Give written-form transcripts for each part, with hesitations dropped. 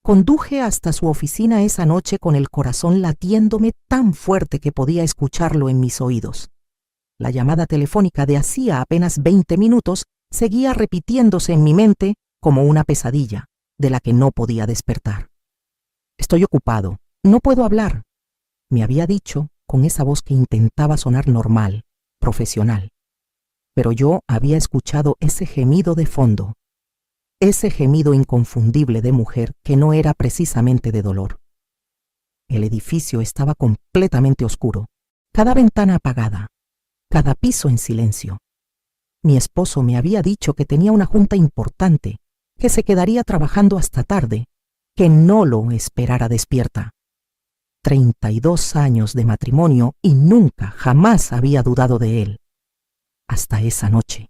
Conduje hasta su oficina esa noche con el corazón latiéndome tan fuerte que podía escucharlo en mis oídos. La llamada telefónica de hacía apenas 20 minutos seguía repitiéndose en mi mente como una pesadilla de la que no podía despertar. «Estoy ocupado, no puedo hablar», me había dicho con esa voz que intentaba sonar normal, profesional. Pero yo había escuchado ese gemido de fondo, ese gemido inconfundible de mujer que no era precisamente de dolor. El edificio estaba completamente oscuro, cada ventana apagada, cada piso en silencio. Mi esposo me había dicho que tenía una junta importante, que se quedaría trabajando hasta tarde, que no lo esperara despierta. 32 años de matrimonio y nunca, jamás había dudado de él. Hasta esa noche.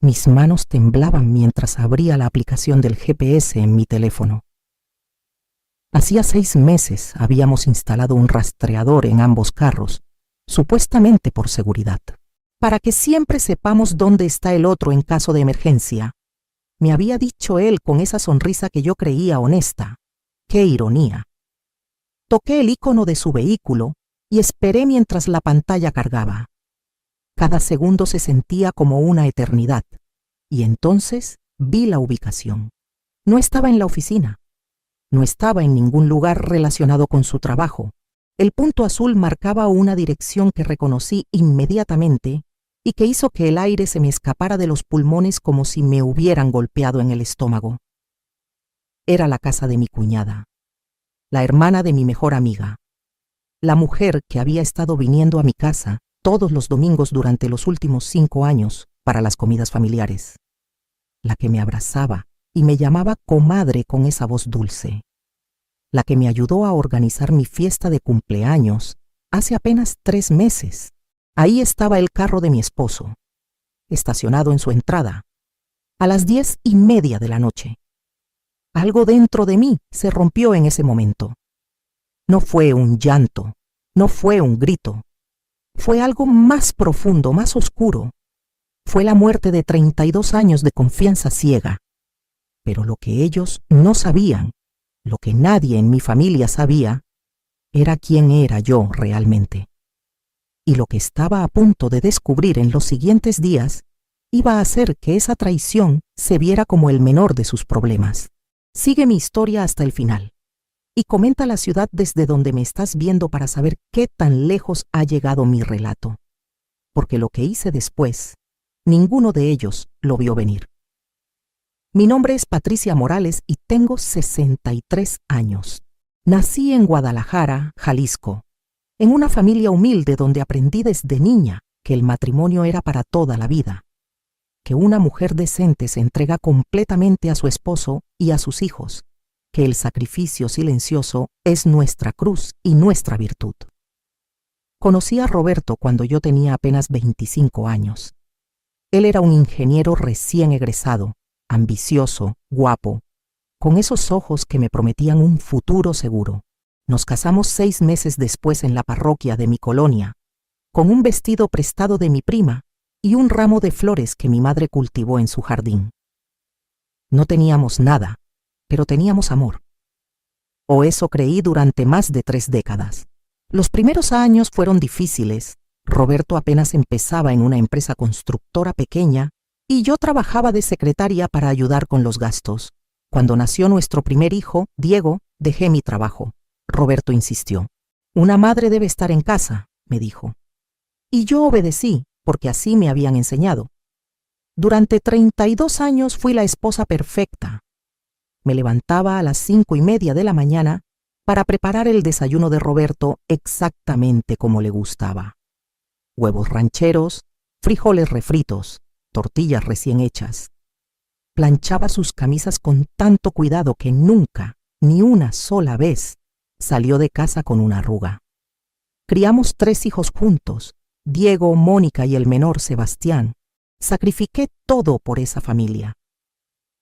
Mis manos temblaban mientras abría la aplicación del GPS en mi teléfono. Hacía 6 meses habíamos instalado un rastreador en ambos carros, supuestamente por seguridad, para que siempre sepamos dónde está el otro en caso de emergencia. Me había dicho él con esa sonrisa que yo creía honesta. ¡Qué ironía! Toqué el icono de su vehículo y esperé mientras la pantalla cargaba. Cada segundo se sentía como una eternidad, y entonces vi la ubicación. No estaba en la oficina. No estaba en ningún lugar relacionado con su trabajo. El punto azul marcaba una dirección que reconocí inmediatamente y que hizo que el aire se me escapara de los pulmones como si me hubieran golpeado en el estómago. Era la casa de mi cuñada, la hermana de mi mejor amiga, la mujer que había estado viniendo a mi casa todos los domingos durante los últimos 5 años para las comidas familiares, la que me abrazaba y me llamaba comadre con esa voz dulce, la que me ayudó a organizar mi fiesta de cumpleaños hace apenas 3 meses. Ahí estaba el carro de mi esposo, estacionado en su entrada, a las 10:30 de la noche. Algo dentro de mí se rompió en ese momento. No fue un llanto, no fue un grito. Fue algo más profundo, más oscuro. Fue la muerte de 32 años de confianza ciega. Pero lo que ellos no sabían, lo que nadie en mi familia sabía, era quién era yo realmente. Y lo que estaba a punto de descubrir en los siguientes días iba a hacer que esa traición se viera como el menor de sus problemas. Sigue mi historia hasta el final. Y comenta la ciudad desde donde me estás viendo para saber qué tan lejos ha llegado mi relato. Porque lo que hice después, ninguno de ellos lo vio venir. Mi nombre es Patricia Morales y tengo 63 años. Nací en Guadalajara, Jalisco, en una familia humilde donde aprendí desde niña que el matrimonio era para toda la vida, que una mujer decente se entrega completamente a su esposo y a sus hijos, que el sacrificio silencioso es nuestra cruz y nuestra virtud. Conocí a Roberto cuando yo tenía apenas 25 años. Él era un ingeniero recién egresado, ambicioso, guapo, con esos ojos que me prometían un futuro seguro. Nos casamos 6 meses después en la parroquia de mi colonia, con un vestido prestado de mi prima y un ramo de flores que mi madre cultivó en su jardín. No teníamos nada, pero teníamos amor. O eso creí durante más de 3 décadas. Los primeros años fueron difíciles. Roberto apenas empezaba en una empresa constructora pequeña y yo trabajaba de secretaria para ayudar con los gastos. Cuando nació nuestro primer hijo, Diego, dejé mi trabajo. Roberto insistió. «Una madre debe estar en casa», me dijo. Y yo obedecí, porque así me habían enseñado. Durante 32 años fui la esposa perfecta. Me levantaba a las 5:30 de la mañana para preparar el desayuno de Roberto exactamente como le gustaba. Huevos rancheros, frijoles refritos, tortillas recién hechas. Planchaba sus camisas con tanto cuidado que nunca, ni una sola vez, salió de casa con una arruga. Criamos 3 hijos juntos, Diego, Mónica y el menor Sebastián. Sacrifiqué todo por esa familia.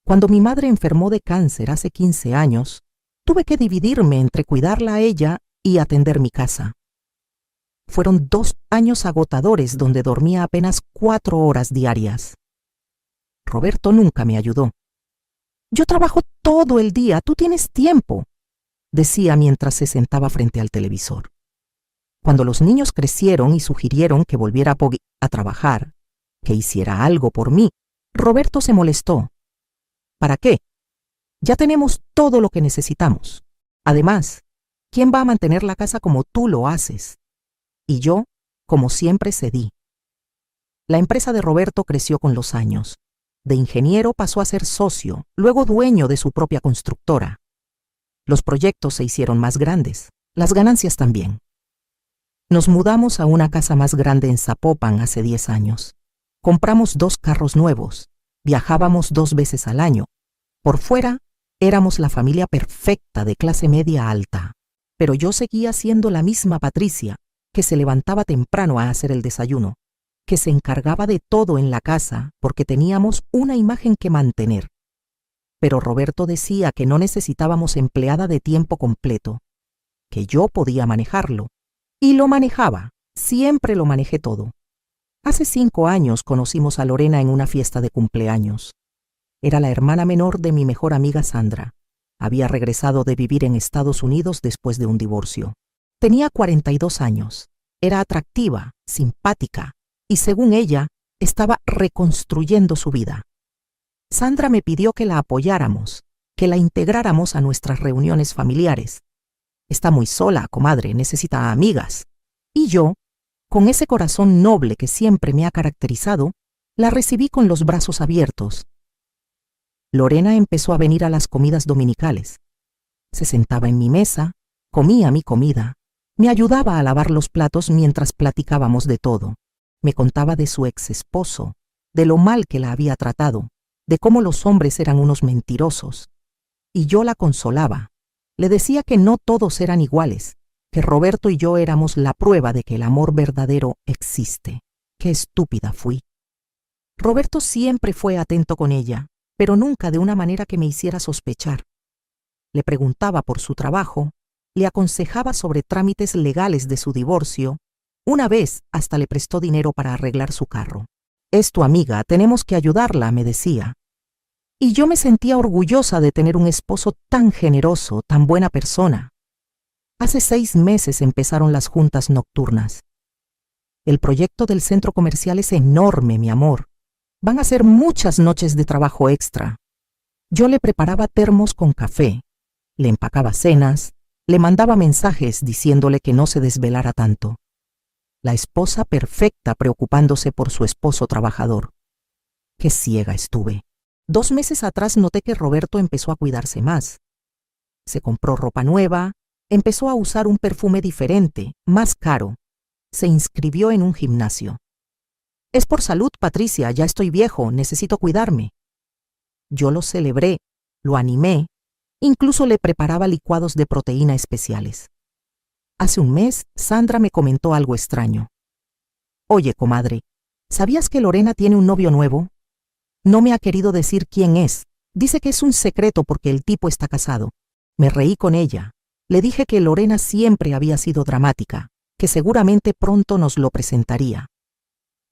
Cuando mi madre enfermó de cáncer hace 15 años, tuve que dividirme entre cuidarla a ella y atender mi casa. Fueron 2 años agotadores donde dormía apenas 4 horas diarias. Roberto nunca me ayudó. Yo trabajo todo el día, tú tienes tiempo, decía mientras se sentaba frente al televisor. Cuando los niños crecieron y sugirieron que volviera a trabajar, que hiciera algo por mí, Roberto se molestó. ¿Para qué? Ya tenemos todo lo que necesitamos. Además, ¿quién va a mantener la casa como tú lo haces? Y yo, como siempre, cedí. La empresa de Roberto creció con los años. De ingeniero pasó a ser socio, luego dueño de su propia constructora. Los proyectos se hicieron más grandes, las ganancias también. Nos mudamos a una casa más grande en Zapopan hace 10 años. Compramos 2 carros nuevos, viajábamos 2 veces al año. Por fuera, éramos la familia perfecta de clase media alta. Pero yo seguía siendo la misma Patricia, que se levantaba temprano a hacer el desayuno, que se encargaba de todo en la casa porque teníamos una imagen que mantener. Pero Roberto decía que no necesitábamos empleada de tiempo completo, que yo podía manejarlo. Y lo manejaba, siempre lo manejé todo. Hace 5 años conocimos a Lorena en una fiesta de cumpleaños. Era la hermana menor de mi mejor amiga Sandra. Había regresado de vivir en Estados Unidos después de un divorcio. Tenía 42 años. Era atractiva, simpática, y según ella, estaba reconstruyendo su vida. Sandra me pidió que la apoyáramos, que la integráramos a nuestras reuniones familiares. Está muy sola, comadre, necesita amigas. Y yo, con ese corazón noble que siempre me ha caracterizado, la recibí con los brazos abiertos. Lorena empezó a venir a las comidas dominicales. Se sentaba en mi mesa, comía mi comida, me ayudaba a lavar los platos mientras platicábamos de todo. Me contaba de su ex esposo, de lo mal que la había tratado, de cómo los hombres eran unos mentirosos. Y yo la consolaba. Le decía que no todos eran iguales, que Roberto y yo éramos la prueba de que el amor verdadero existe. Qué estúpida fui. Roberto siempre fue atento con ella, pero nunca de una manera que me hiciera sospechar. Le preguntaba por su trabajo, le aconsejaba sobre trámites legales de su divorcio. Una vez hasta le prestó dinero para arreglar su carro. Es tu amiga, tenemos que ayudarla, me decía. Y yo me sentía orgullosa de tener un esposo tan generoso, tan buena persona. Hace 6 meses empezaron las juntas nocturnas. El proyecto del centro comercial es enorme, mi amor. Van a ser muchas noches de trabajo extra. Yo le preparaba termos con café, le empacaba cenas, le mandaba mensajes diciéndole que no se desvelara tanto. La esposa perfecta preocupándose por su esposo trabajador. Qué ciega estuve. 2 meses atrás noté que Roberto empezó a cuidarse más. Se compró ropa nueva, empezó a usar un perfume diferente, más caro. Se inscribió en un gimnasio. Es por salud, Patricia, ya estoy viejo, necesito cuidarme. Yo lo celebré, lo animé, incluso le preparaba licuados de proteína especiales. Hace un mes, Sandra me comentó algo extraño. Oye, comadre, ¿sabías que Lorena tiene un novio nuevo? No me ha querido decir quién es. Dice que es un secreto porque el tipo está casado. Me reí con ella. Le dije que Lorena siempre había sido dramática, que seguramente pronto nos lo presentaría.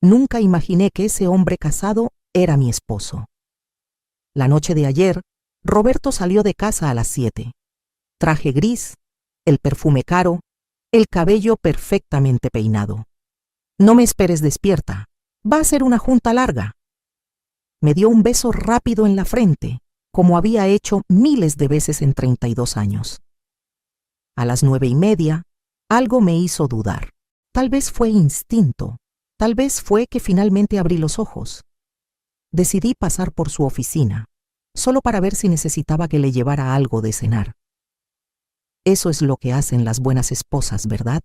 Nunca imaginé que ese hombre casado era mi esposo. La noche de ayer, Roberto salió de casa a las 7. Traje gris, el perfume caro, el cabello perfectamente peinado. No me esperes despierta, va a ser una junta larga. Me dio un beso rápido en la frente, como había hecho miles de veces en 32 años. A las 9:30, algo me hizo dudar. Tal vez fue instinto, tal vez fue que finalmente abrí los ojos. Decidí pasar por su oficina, solo para ver si necesitaba que le llevara algo de cenar. Eso es lo que hacen las buenas esposas, ¿verdad?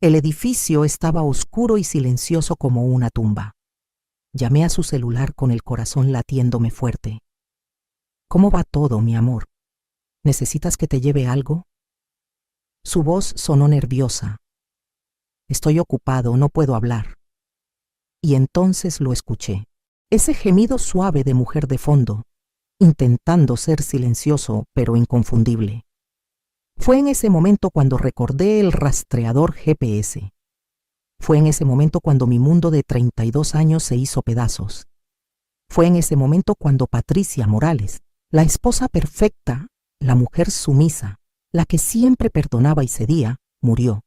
El edificio estaba oscuro y silencioso como una tumba. Llamé a su celular con el corazón latiéndome fuerte. ¿Cómo va todo, mi amor? ¿Necesitas que te lleve algo? Su voz sonó nerviosa. Estoy ocupado, no puedo hablar. Y entonces lo escuché. Ese gemido suave de mujer de fondo, intentando ser silencioso pero inconfundible. Fue en ese momento cuando recordé el rastreador GPS. Fue en ese momento cuando mi mundo de 32 años se hizo pedazos. Fue en ese momento cuando Patricia Morales, la esposa perfecta, la mujer sumisa, la que siempre perdonaba y cedía, murió.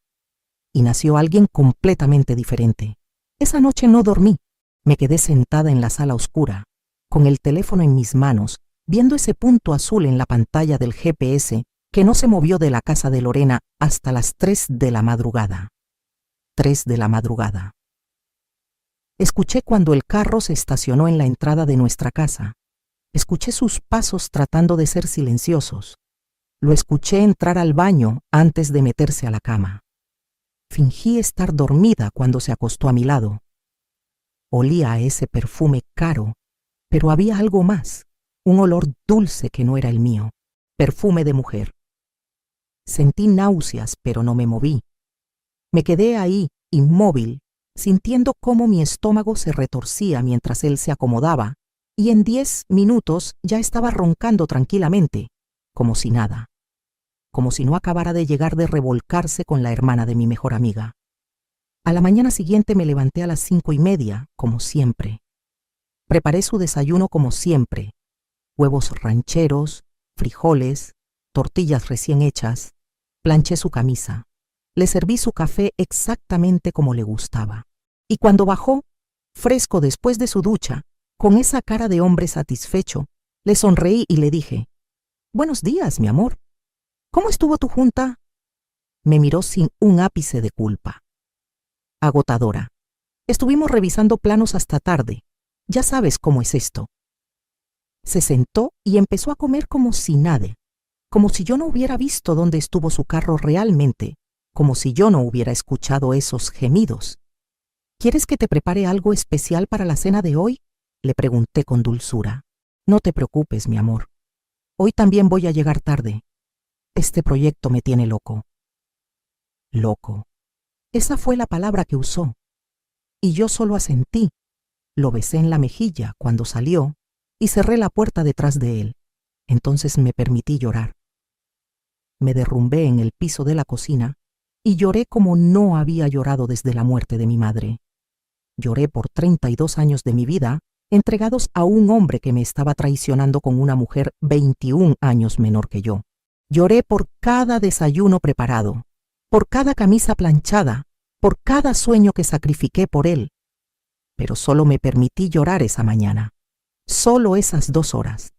Y nació alguien completamente diferente. Esa noche no dormí. Me quedé sentada en la sala oscura, con el teléfono en mis manos, viendo ese punto azul en la pantalla del GPS que no se movió de la casa de Lorena hasta las 3 de la madrugada. 3 de la madrugada. Escuché cuando el carro se estacionó en la entrada de nuestra casa. Escuché sus pasos tratando de ser silenciosos. Lo escuché entrar al baño antes de meterse a la cama. Fingí estar dormida cuando se acostó a mi lado. Olía a ese perfume caro, pero había algo más, un olor dulce que no era el mío, perfume de mujer. Sentí náuseas, pero no me moví. Me quedé ahí, inmóvil, sintiendo cómo mi estómago se retorcía mientras él se acomodaba, y en 10 minutos ya estaba roncando tranquilamente, como si nada, como si no acabara de llegar de revolcarse con la hermana de mi mejor amiga. A la mañana siguiente me levanté a las 5:30, como siempre. Preparé su desayuno como siempre: huevos rancheros, frijoles, tortillas recién hechas. Planché su camisa. Le serví su café exactamente como le gustaba. Y cuando bajó, fresco después de su ducha, con esa cara de hombre satisfecho, le sonreí y le dije: «Buenos días, mi amor. ¿Cómo estuvo tu junta?» Me miró sin un ápice de culpa. Agotadora. Estuvimos revisando planos hasta tarde. Ya sabes cómo es esto. Se sentó y empezó a comer como si nada, como si yo no hubiera visto dónde estuvo su carro realmente, como si yo no hubiera escuchado esos gemidos. «¿Quieres que te prepare algo especial para la cena de hoy?», le pregunté con dulzura. «No te preocupes, mi amor. Hoy también voy a llegar tarde. Este proyecto me tiene loco». Loco. Esa fue la palabra que usó. Y yo solo asentí. Lo besé en la mejilla cuando salió y cerré la puerta detrás de él. Entonces me permití llorar. Me derrumbé en el piso de la cocina y lloré como no había llorado desde la muerte de mi madre. Lloré por 32 años de mi vida entregados a un hombre que me estaba traicionando con una mujer 21 años menor que yo. Lloré por cada desayuno preparado, por cada camisa planchada, por cada sueño que sacrifiqué por él. Pero solo me permití llorar esa mañana, solo esas 2 horas,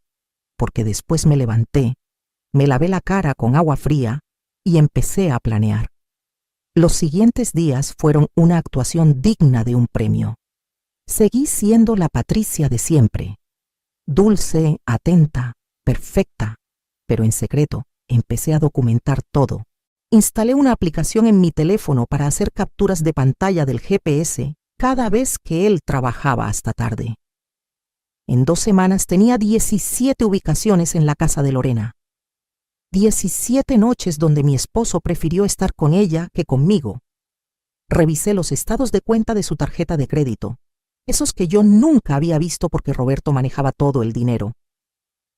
porque después me levanté, me lavé la cara con agua fría y empecé a planear. Los siguientes días fueron una actuación digna de un premio. Seguí siendo la Patricia de siempre, dulce, atenta, perfecta, pero en secreto empecé a documentar todo. Instalé una aplicación en mi teléfono para hacer capturas de pantalla del GPS cada vez que él trabajaba hasta tarde. En 2 semanas tenía 17 ubicaciones en la casa de Lorena. 17 noches donde mi esposo prefirió estar con ella que conmigo. Revisé los estados de cuenta de su tarjeta de crédito, esos que yo nunca había visto porque Roberto manejaba todo el dinero.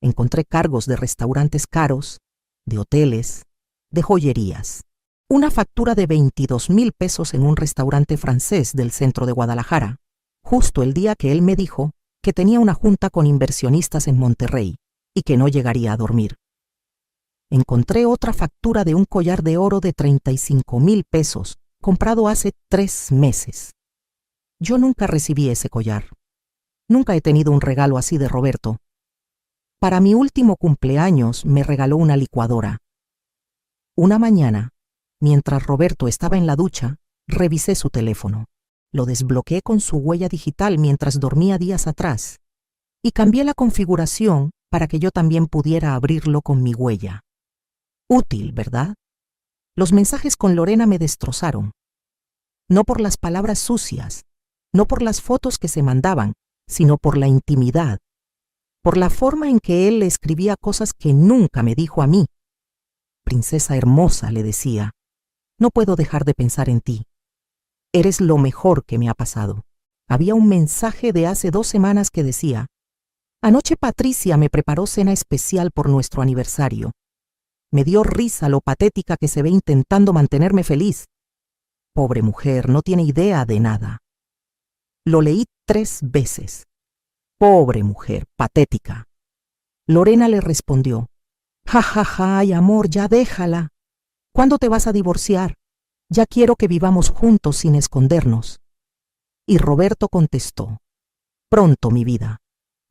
Encontré cargos de restaurantes caros, de hoteles, de joyerías. Una factura de 22,000 pesos en un restaurante francés del centro de Guadalajara, justo el día que él me dijo que tenía una junta con inversionistas en Monterrey y que no llegaría a dormir. Encontré otra factura de un collar de oro de 35,000 pesos, comprado hace 3 meses. Yo nunca recibí ese collar. Nunca he tenido un regalo así de Roberto. Para mi último cumpleaños me regaló una licuadora. Una mañana, mientras Roberto estaba en la ducha, revisé su teléfono. Lo desbloqueé con su huella digital mientras dormía días atrás y cambié la configuración para que yo también pudiera abrirlo con mi huella. Útil, ¿verdad? Los mensajes con Lorena me destrozaron. No por las palabras sucias, no por las fotos que se mandaban, sino por la intimidad, por la forma en que él le escribía cosas que nunca me dijo a mí. «Princesa hermosa», le decía, «no puedo dejar de pensar en ti. Eres lo mejor que me ha pasado». Había un mensaje de hace 2 semanas que decía: «Anoche Patricia me preparó cena especial por nuestro aniversario. Me dio risa lo patética que se ve intentando mantenerme feliz. Pobre mujer, no tiene idea de nada». Lo leí 3 veces. Pobre mujer, patética. Lorena le respondió: ja, ja, ja, ay, amor, ya déjala. ¿Cuándo te vas a divorciar? Ya quiero que vivamos juntos sin escondernos. Y Roberto contestó: pronto, mi vida.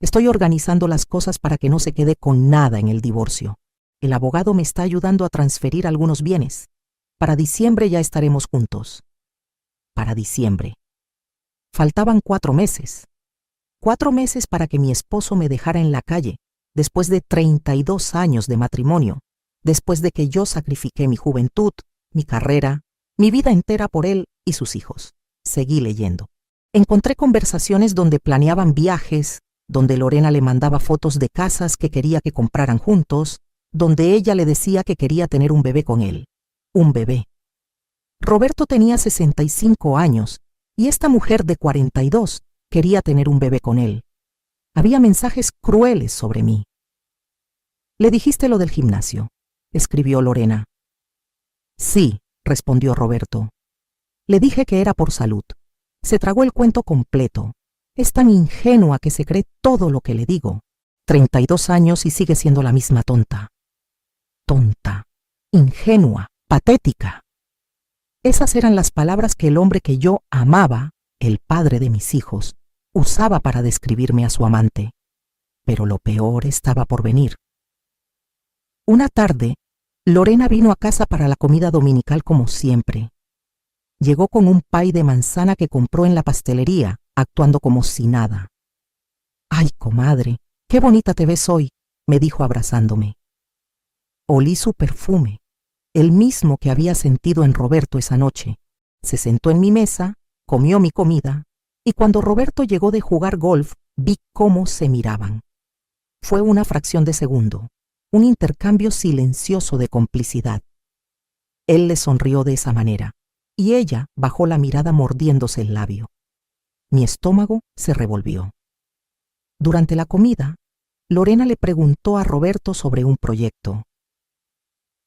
Estoy organizando las cosas para que no se quede con nada en el divorcio. El abogado me está ayudando a transferir algunos bienes. Para diciembre ya estaremos juntos. Para diciembre. Faltaban 4 meses. 4 meses para que mi esposo me dejara en la calle, después de 32 años de matrimonio, después de que yo sacrifiqué mi juventud, mi carrera, mi vida entera por él y sus hijos. Seguí leyendo. Encontré conversaciones donde planeaban viajes, donde Lorena le mandaba fotos de casas que quería que compraran juntos, donde ella le decía que quería tener un bebé con él. Un bebé. Roberto tenía 65 años y esta mujer de 42 quería tener un bebé con él. Había mensajes crueles sobre mí. «¿Le dijiste lo del gimnasio?», escribió Lorena. «Sí», respondió Roberto. «Le dije que era por salud. Se tragó el cuento completo. Es tan ingenua que se cree todo lo que le digo. 32 años y sigue siendo la misma tonta. Tonta, ingenua, patética». Esas eran las palabras que el hombre que yo amaba, el padre de mis hijos, usaba para describirme a su amante. Pero lo peor estaba por venir. Una tarde, Lorena vino a casa para la comida dominical como siempre. Llegó con un pay de manzana que compró en la pastelería, actuando como si nada. «Ay, comadre, qué bonita te ves hoy», me dijo abrazándome. Olí su perfume, el mismo que había sentido en Roberto esa noche. Se sentó en mi mesa, comió mi comida, y cuando Roberto llegó de jugar golf, vi cómo se miraban. Fue una fracción de segundo, un intercambio silencioso de complicidad. Él le sonrió de esa manera, y ella bajó la mirada mordiéndose el labio. Mi estómago se revolvió. Durante la comida, Lorena le preguntó a Roberto sobre un proyecto.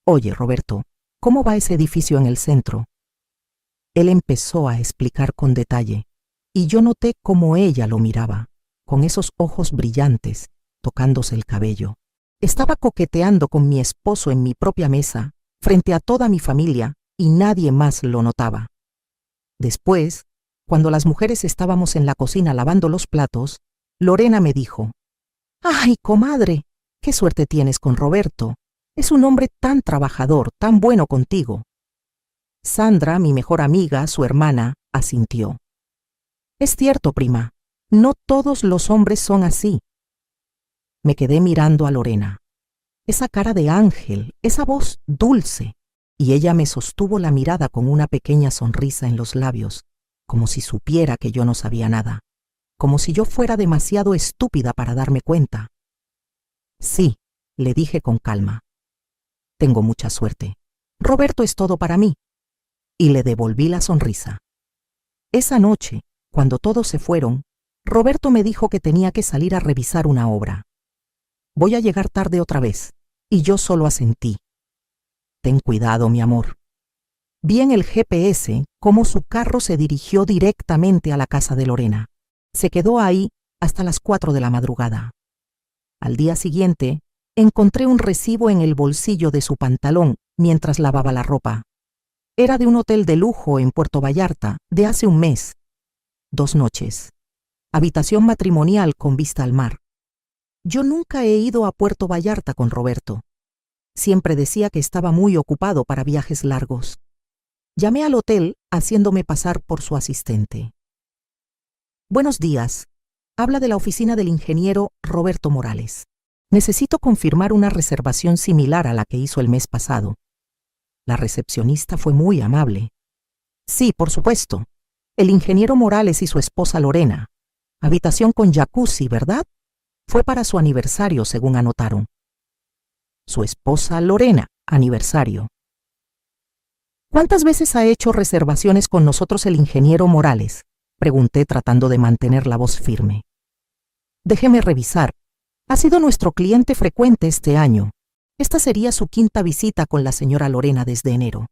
«Oye, Roberto, ¿cómo va ese edificio en el centro?». Él empezó a explicar con detalle, y yo noté cómo ella lo miraba, con esos ojos brillantes, tocándose el cabello. Estaba coqueteando con mi esposo en mi propia mesa, frente a toda mi familia, y nadie más lo notaba. Después, cuando las mujeres estábamos en la cocina lavando los platos, Lorena me dijo: «Ay, comadre, qué suerte tienes con Roberto. Es un hombre tan trabajador, tan bueno contigo». Sandra, mi mejor amiga, su hermana, asintió. «Es cierto, prima, no todos los hombres son así». Me quedé mirando a Lorena. Esa cara de ángel, esa voz dulce, y ella me sostuvo la mirada con una pequeña sonrisa en los labios, como si supiera que yo no sabía nada, como si yo fuera demasiado estúpida para darme cuenta. «Sí», le dije con calma. «Tengo mucha suerte. Roberto es todo para mí». Y le devolví la sonrisa. Esa noche, cuando todos se fueron, Roberto me dijo que tenía que salir a revisar una obra. «Voy a llegar tarde otra vez», y yo solo asentí. «Ten cuidado, mi amor». Vi en el GPS cómo su carro se dirigió directamente a la casa de Lorena. Se quedó ahí hasta las 4 de la madrugada. Al día siguiente, encontré un recibo en el bolsillo de su pantalón mientras lavaba la ropa. Era de un hotel de lujo en Puerto Vallarta, de hace un mes. 2 noches. Habitación matrimonial con vista al mar. Yo nunca he ido a Puerto Vallarta con Roberto. Siempre decía que estaba muy ocupado para viajes largos. Llamé al hotel haciéndome pasar por su asistente. «Buenos días. Habla de la oficina del ingeniero Roberto Morales. Necesito confirmar una reservación similar a la que hizo el mes pasado». La recepcionista fue muy amable. «Sí, por supuesto. El ingeniero Morales y su esposa Lorena. Habitación con jacuzzi, ¿verdad? Fue para su aniversario, según anotaron». Su esposa Lorena, aniversario. «¿Cuántas veces ha hecho reservaciones con nosotros el ingeniero Morales?», pregunté tratando de mantener la voz firme. «Déjeme revisar. Ha sido nuestro cliente frecuente este año. Esta sería su 5ª visita con la señora Lorena desde enero.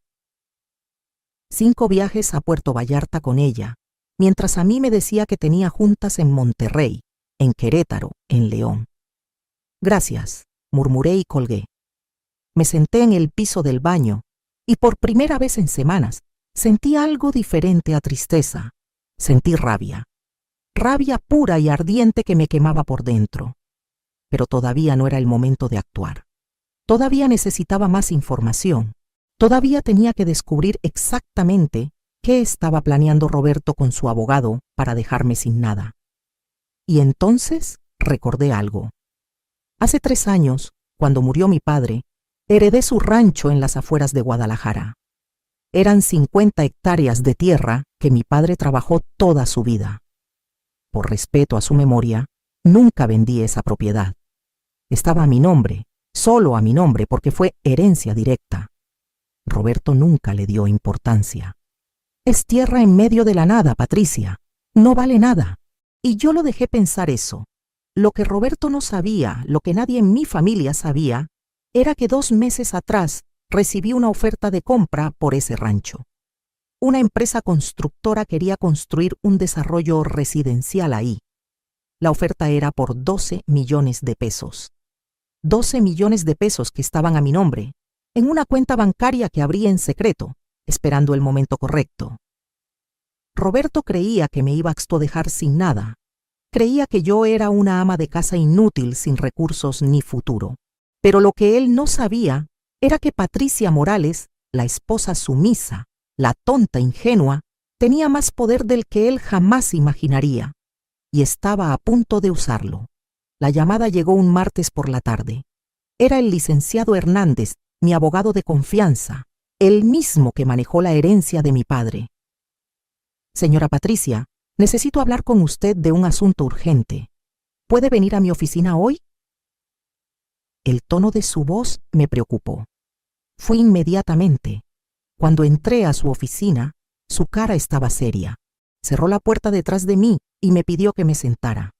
5 viajes a Puerto Vallarta con ella, mientras a mí me decía que tenía juntas en Monterrey, en Querétaro, en León. Gracias, murmuré y colgué. Me senté en el piso del baño y por primera vez en semanas sentí algo diferente a tristeza. Sentí rabia. Rabia pura y ardiente que me quemaba por dentro. Pero todavía no era el momento de actuar. Todavía necesitaba más información. Todavía tenía que descubrir exactamente qué estaba planeando Roberto con su abogado para dejarme sin nada. Y entonces recordé algo. Hace 3 años, cuando murió mi padre, heredé su rancho en las afueras de Guadalajara. Eran 50 hectáreas de tierra que mi padre trabajó toda su vida. Por respeto a su memoria, nunca vendí esa propiedad. Estaba a mi nombre, solo a mi nombre, porque fue herencia directa. Roberto nunca le dio importancia. Es tierra en medio de la nada, Patricia. No vale nada. Y yo lo dejé pensar eso. Lo que Roberto no sabía, lo que nadie en mi familia sabía, era que 2 meses atrás recibí una oferta de compra por ese rancho. Una empresa constructora quería construir un desarrollo residencial ahí. La oferta era por 12 millones de pesos. 12 millones de pesos que estaban a mi nombre, en una cuenta bancaria que abrí en secreto, esperando el momento correcto. Roberto creía que me iba a dejar sin nada. Creía que yo era una ama de casa inútil, sin recursos ni futuro. Pero lo que él no sabía era que Patricia Morales, la esposa sumisa, la tonta ingenua, tenía más poder del que él jamás imaginaría, y estaba a punto de usarlo. La llamada llegó un martes por la tarde. Era el licenciado Hernández, mi abogado de confianza, el mismo que manejó la herencia de mi padre. Señora Patricia, necesito hablar con usted de un asunto urgente. ¿Puede venir a mi oficina hoy? El tono de su voz me preocupó. Fui inmediatamente. Cuando entré a su oficina, su cara estaba seria. Cerró la puerta detrás de mí y me pidió que me sentara.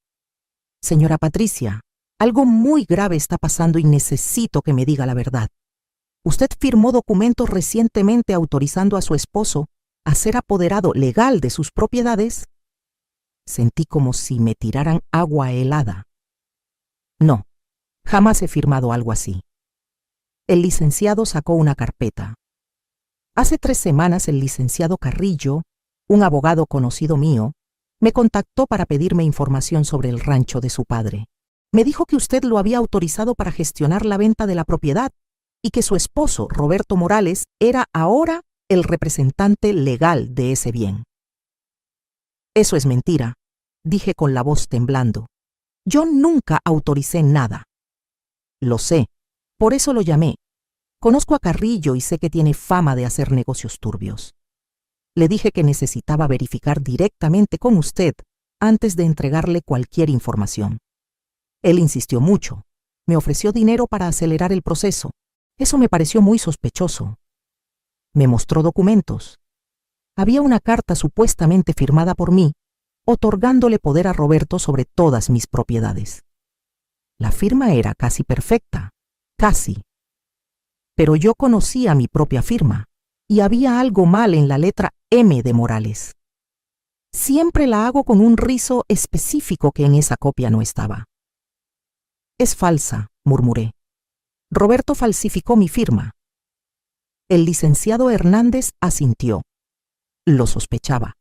Señora Patricia, algo muy grave está pasando y necesito que me diga la verdad. Usted firmó documentos recientemente autorizando a su esposo a ser apoderado legal de sus propiedades. Sentí como si me tiraran agua helada. No, jamás he firmado algo así. El licenciado sacó una carpeta. Hace 3 semanas el licenciado Carrillo, un abogado conocido mío, me contactó para pedirme información sobre el rancho de su padre. Me dijo que usted lo había autorizado para gestionar la venta de la propiedad y que su esposo, Roberto Morales, era ahora el representante legal de ese bien. Eso es mentira, dije con la voz temblando. Yo nunca autoricé nada. Lo sé, por eso lo llamé. Conozco a Carrillo y sé que tiene fama de hacer negocios turbios. Le dije que necesitaba verificar directamente con usted antes de entregarle cualquier información. Él insistió mucho. Me ofreció dinero para acelerar el proceso. Eso me pareció muy sospechoso. Me mostró documentos. Había una carta supuestamente firmada por mí, otorgándole poder a Roberto sobre todas mis propiedades. La firma era casi perfecta, casi. Pero yo conocía mi propia firma, y había algo mal en la letra M de Morales. Siempre la hago con un rizo específico que en esa copia no estaba. Es falsa, murmuré. Roberto falsificó mi firma. El licenciado Hernández asintió. Lo sospechaba.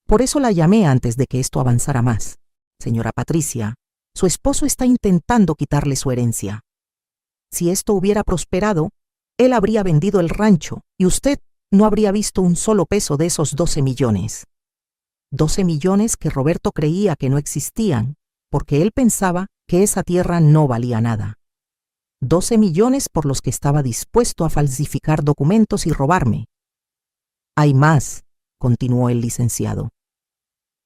Por eso la llamé antes de que esto avanzara más. Señora Patricia, su esposo está intentando quitarle su herencia. Si esto hubiera prosperado, él habría vendido el rancho y usted no habría visto un solo peso de esos 12 millones. 12 millones que Roberto creía que no existían, porque él pensaba que esa tierra no valía nada. 12 millones por los que estaba dispuesto a falsificar documentos y robarme. Hay más, continuó el licenciado.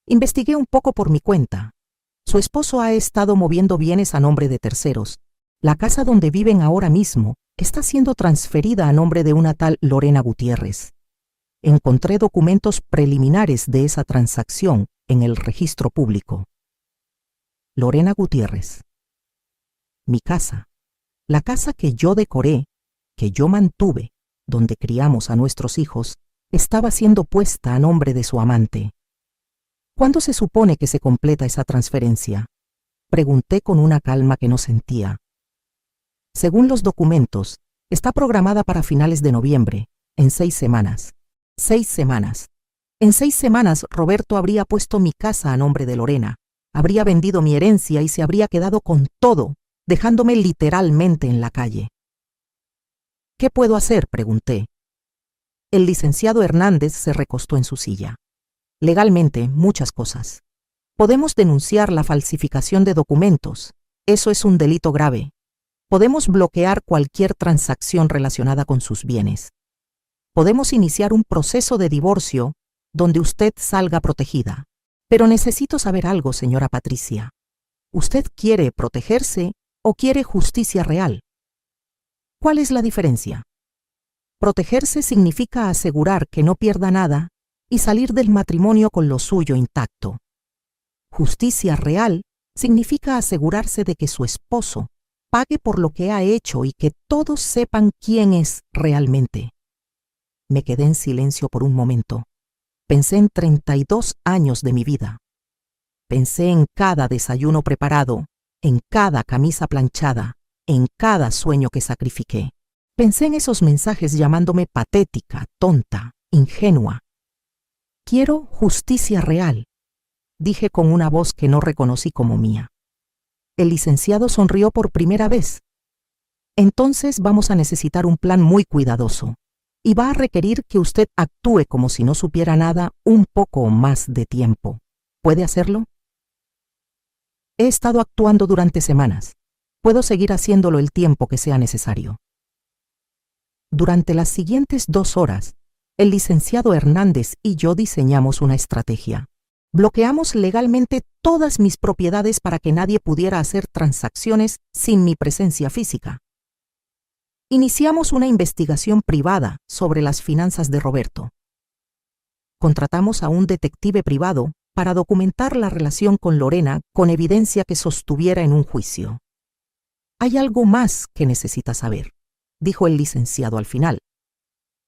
Investigué un poco por mi cuenta. Su esposo ha estado moviendo bienes a nombre de terceros. La casa donde viven ahora mismo está siendo transferida a nombre de una tal Lorena Gutiérrez. Encontré documentos preliminares de esa transacción en el registro público. Lorena Gutiérrez. Mi casa. La casa que yo decoré, que yo mantuve, donde criamos a nuestros hijos, estaba siendo puesta a nombre de su amante. ¿Cuándo se supone que se completa esa transferencia? Pregunté con una calma que no sentía. Según los documentos, está programada para finales de noviembre, en 6 semanas. 6 semanas. En 6 semanas Roberto habría puesto mi casa a nombre de Lorena, habría vendido mi herencia y se habría quedado con todo, dejándome literalmente en la calle. ¿Qué puedo hacer?, pregunté. El licenciado Hernández se recostó en su silla. Legalmente, muchas cosas. Podemos denunciar la falsificación de documentos. Eso es un delito grave. Podemos bloquear cualquier transacción relacionada con sus bienes. Podemos iniciar un proceso de divorcio donde usted salga protegida. Pero necesito saber algo, señora Patricia. ¿Usted quiere protegerse o quiere justicia real? ¿Cuál es la diferencia? Protegerse significa asegurar que no pierda nada y salir del matrimonio con lo suyo intacto. Justicia real significa asegurarse de que su esposo pague por lo que ha hecho y que todos sepan quién es realmente. Me quedé en silencio por un momento. Pensé en 32 años de mi vida. Pensé en cada desayuno preparado, en cada camisa planchada, en cada sueño que sacrifiqué. Pensé en esos mensajes llamándome patética, tonta, ingenua. Quiero justicia real, dije con una voz que no reconocí como mía. El licenciado sonrió por primera vez. Entonces vamos a necesitar un plan muy cuidadoso y va a requerir que usted actúe como si no supiera nada un poco más de tiempo. ¿Puede hacerlo? He estado actuando durante semanas. Puedo seguir haciéndolo el tiempo que sea necesario. Durante las siguientes 2 horas, el licenciado Hernández y yo diseñamos una estrategia. Bloqueamos legalmente todas mis propiedades para que nadie pudiera hacer transacciones sin mi presencia física. Iniciamos una investigación privada sobre las finanzas de Roberto. Contratamos a un detective privado para documentar la relación con Lorena con evidencia que sostuviera en un juicio. Hay algo más que necesita saber, dijo el licenciado al final.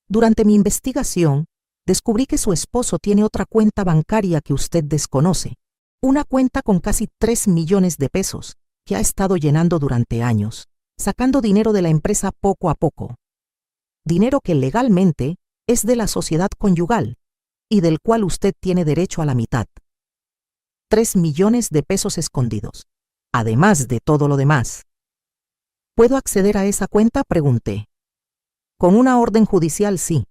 Durante mi investigación, descubrí que su esposo tiene otra cuenta bancaria que usted desconoce, una cuenta con casi 3 millones de pesos que ha estado llenando durante años, sacando dinero de la empresa poco a poco. Dinero que legalmente es de la sociedad conyugal y del cual usted tiene derecho a la mitad. 3 millones de pesos escondidos, además de todo lo demás. ¿Puedo acceder a esa cuenta?, pregunté. Con una orden judicial, sí.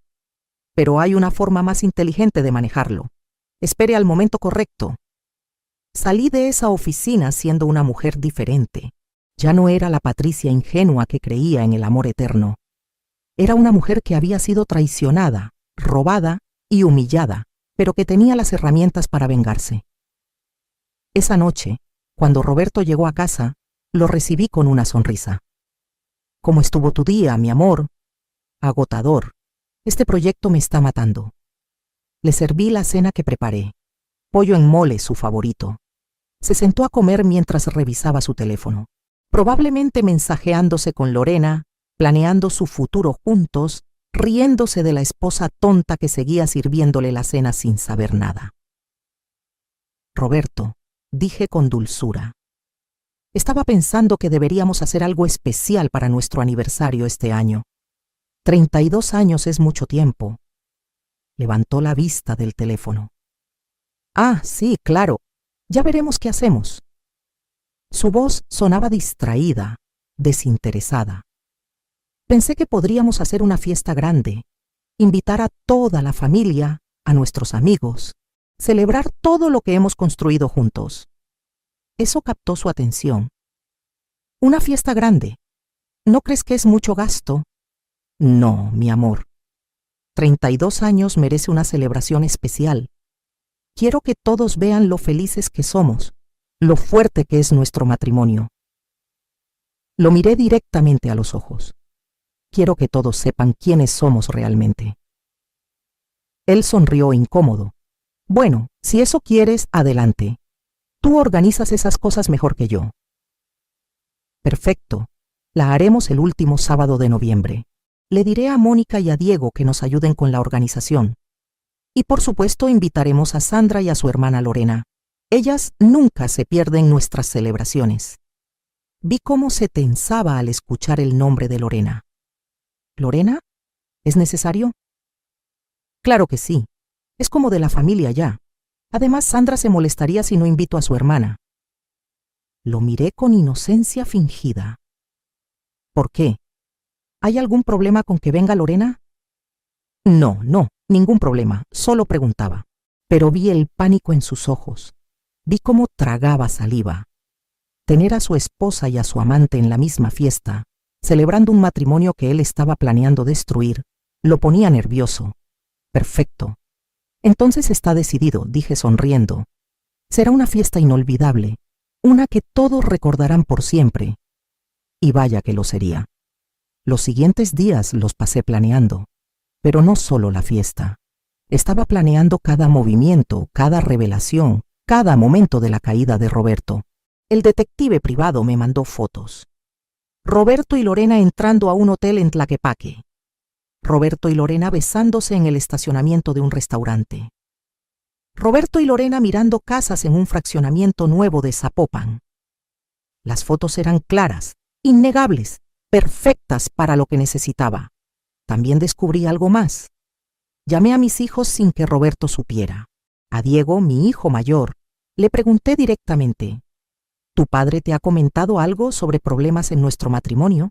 Pero hay una forma más inteligente de manejarlo. Espere al momento correcto. Salí de esa oficina siendo una mujer diferente. Ya no era la Patricia ingenua que creía en el amor eterno. Era una mujer que había sido traicionada, robada y humillada, pero que tenía las herramientas para vengarse. Esa noche, cuando Roberto llegó a casa, lo recibí con una sonrisa. ¿Cómo estuvo tu día, mi amor? Agotador. Este proyecto me está matando. Le serví la cena que preparé. Pollo en mole, su favorito. Se sentó a comer mientras revisaba su teléfono, probablemente mensajeándose con Lorena, planeando su futuro juntos, riéndose de la esposa tonta que seguía sirviéndole la cena sin saber nada. Roberto, dije con dulzura. Estaba pensando que deberíamos hacer algo especial para nuestro aniversario este año. 32 años es mucho tiempo. Levantó la vista del teléfono. Ah, sí, claro. Ya veremos qué hacemos. Su voz sonaba distraída, desinteresada. Pensé que podríamos hacer una fiesta grande, invitar a toda la familia, a nuestros amigos, celebrar todo lo que hemos construido juntos. Eso captó su atención. Una fiesta grande. ¿No crees que es mucho gasto? No, mi amor. 32 años merece una celebración especial. Quiero que todos vean lo felices que somos, lo fuerte que es nuestro matrimonio. Lo miré directamente a los ojos. Quiero que todos sepan quiénes somos realmente. Él sonrió incómodo. Bueno, si eso quieres, adelante. Tú organizas esas cosas mejor que yo. Perfecto. La haremos el último sábado de noviembre. Le diré a Mónica y a Diego que nos ayuden con la organización. Y por supuesto invitaremos a Sandra y a su hermana Lorena. Ellas nunca se pierden nuestras celebraciones. Vi cómo se tensaba al escuchar el nombre de Lorena. ¿Lorena? ¿Es necesario? Claro que sí. Es como de la familia ya. Además, Sandra se molestaría si no invito a su hermana. Lo miré con inocencia fingida. ¿Por qué? ¿Hay algún problema con que venga Lorena? No, ningún problema. Solo preguntaba. Pero vi el pánico en sus ojos. Vi cómo tragaba saliva. Tener a su esposa y a su amante en la misma fiesta, celebrando un matrimonio que él estaba planeando destruir, lo ponía nervioso. Perfecto. Entonces está decidido, dije sonriendo. Será una fiesta inolvidable, una que todos recordarán por siempre. Y vaya que lo sería. Los siguientes días los pasé planeando, pero no solo la fiesta. Estaba planeando cada movimiento, cada revelación, cada momento de la caída de Roberto. El detective privado me mandó fotos. Roberto y Lorena entrando a un hotel en Tlaquepaque. Roberto y Lorena besándose en el estacionamiento de un restaurante. Roberto y Lorena mirando casas en un fraccionamiento nuevo de Zapopan. Las fotos eran claras, innegables, perfectas para lo que necesitaba. También descubrí algo más. Llamé a mis hijos sin que Roberto supiera. A Diego, mi hijo mayor, le pregunté directamente: ¿tu padre te ha comentado algo sobre problemas en nuestro matrimonio?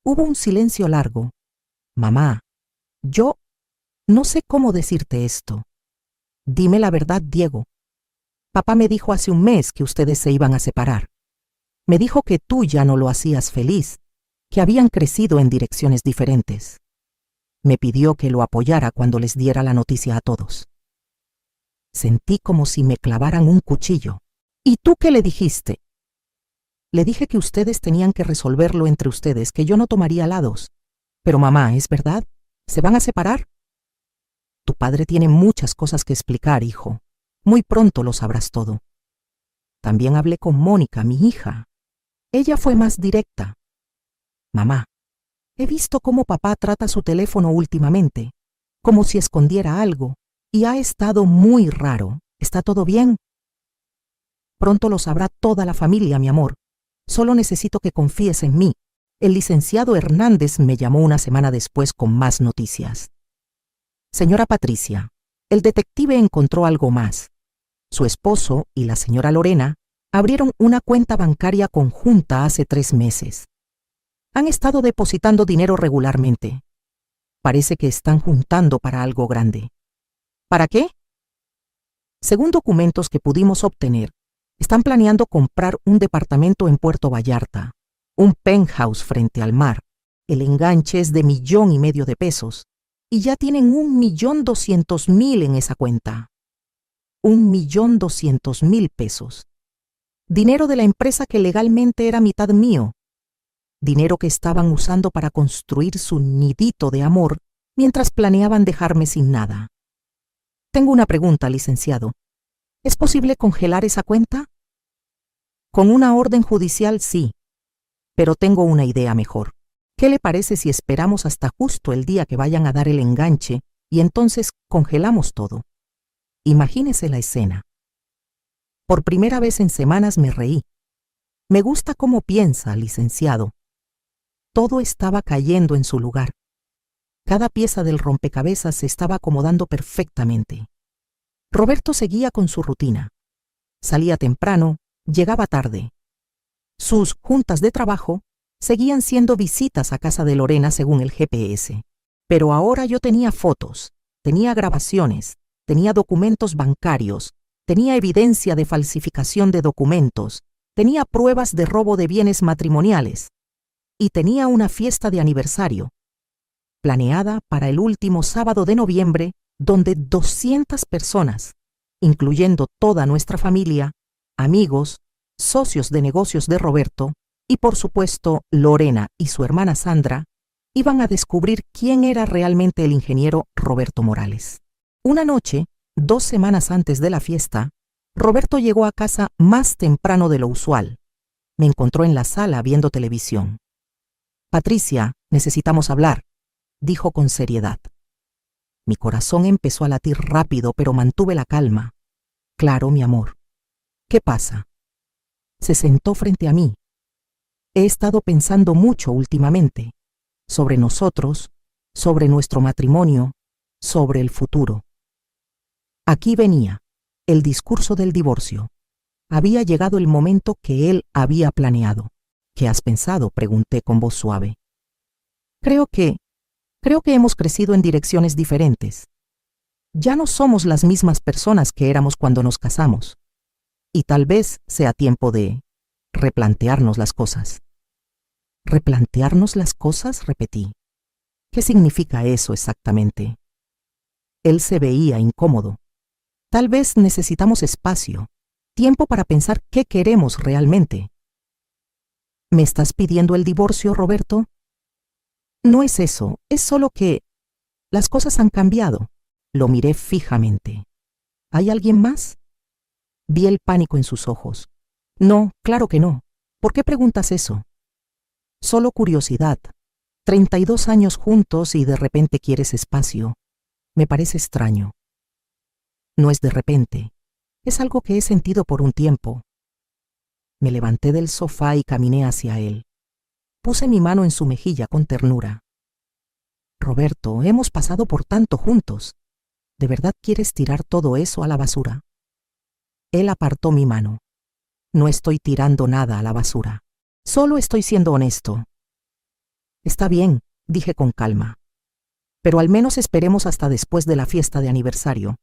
Hubo un silencio largo. Mamá, yo no sé cómo decirte esto. Dime la verdad, Diego. Papá me dijo hace un mes que ustedes se iban a separar. Me dijo que tú ya no lo hacías feliz, que habían crecido en direcciones diferentes. Me pidió que lo apoyara cuando les diera la noticia a todos. Sentí como si me clavaran un cuchillo. ¿Y tú qué le dijiste? Le dije que ustedes tenían que resolverlo entre ustedes, que yo no tomaría lados. Pero mamá, ¿es verdad? ¿Se van a separar? Tu padre tiene muchas cosas que explicar, hijo. Muy pronto lo sabrás todo. También hablé con Mónica, mi hija. Ella fue más directa. Mamá, he visto cómo papá trata su teléfono últimamente, como si escondiera algo, y ha estado muy raro. ¿Está todo bien? Pronto lo sabrá toda la familia, mi amor. Solo necesito que confíes en mí. El licenciado Hernández me llamó una semana después con más noticias. Señora Patricia, el detective encontró algo más. Su esposo y la señora Lorena abrieron una cuenta bancaria conjunta hace 3 meses. Han estado depositando dinero regularmente. Parece que están juntando para algo grande. ¿Para qué? Según documentos que pudimos obtener, están planeando comprar un departamento en Puerto Vallarta, un penthouse frente al mar. El enganche es de 1,5 millones de pesos y ya tienen 1,200,000 en esa cuenta. 1,200,000 pesos. Dinero de la empresa que legalmente era mitad mío. Dinero que estaban usando para construir su nidito de amor mientras planeaban dejarme sin nada. Tengo una pregunta, licenciado. ¿Es posible congelar esa cuenta? Con una orden judicial, sí. Pero tengo una idea mejor. ¿Qué le parece si esperamos hasta justo el día que vayan a dar el enganche y entonces congelamos todo? Imagínese la escena. Por primera vez en semanas me reí. Me gusta cómo piensa, licenciado. Todo estaba cayendo en su lugar. Cada pieza del rompecabezas se estaba acomodando perfectamente. Roberto seguía con su rutina. Salía temprano, llegaba tarde. Sus juntas de trabajo seguían siendo visitas a casa de Lorena según el GPS. Pero ahora yo tenía fotos, tenía grabaciones, tenía documentos bancarios, tenía evidencia de falsificación de documentos, tenía pruebas de robo de bienes matrimoniales y tenía una fiesta de aniversario, planeada para el último sábado de noviembre, donde 200 personas, incluyendo toda nuestra familia, amigos, socios de negocios de Roberto y por supuesto Lorena y su hermana Sandra, iban a descubrir quién era realmente el ingeniero Roberto Morales. Una noche, 2 semanas antes de la fiesta, Roberto llegó a casa más temprano de lo usual. Me encontró en la sala viendo televisión. Patricia, necesitamos hablar, dijo con seriedad. Mi corazón empezó a latir rápido, pero mantuve la calma. Claro, mi amor, ¿Qué pasa? Se sentó frente a mí. He estado pensando mucho últimamente, sobre nosotros, sobre nuestro matrimonio, sobre el futuro. Aquí venía, el discurso del divorcio. Había llegado el momento que él había planeado. ¿Qué has pensado?, pregunté con voz suave. Creo que hemos crecido en direcciones diferentes. Ya no somos las mismas personas que éramos cuando nos casamos. Y tal vez sea tiempo de replantearnos las cosas. ¿Replantearnos las cosas?, repetí. ¿Qué significa eso exactamente? Él se veía incómodo. Tal vez necesitamos espacio, tiempo para pensar qué queremos realmente. ¿Me estás pidiendo el divorcio, Roberto? No es eso, es solo que las cosas han cambiado. Lo miré fijamente. ¿Hay alguien más? Vi el pánico en sus ojos. No, claro que no. ¿Por qué preguntas eso? Solo curiosidad. 32 años juntos y de repente quieres espacio. Me parece extraño. No es de repente. Es algo que he sentido por un tiempo. Me levanté del sofá y caminé hacia él. Puse mi mano en su mejilla con ternura. Roberto, hemos pasado por tanto juntos. ¿De verdad quieres tirar todo eso a la basura? Él apartó mi mano. No estoy tirando nada a la basura. Solo estoy siendo honesto. Está bien, dije con calma. Pero al menos esperemos hasta después de la fiesta de aniversario.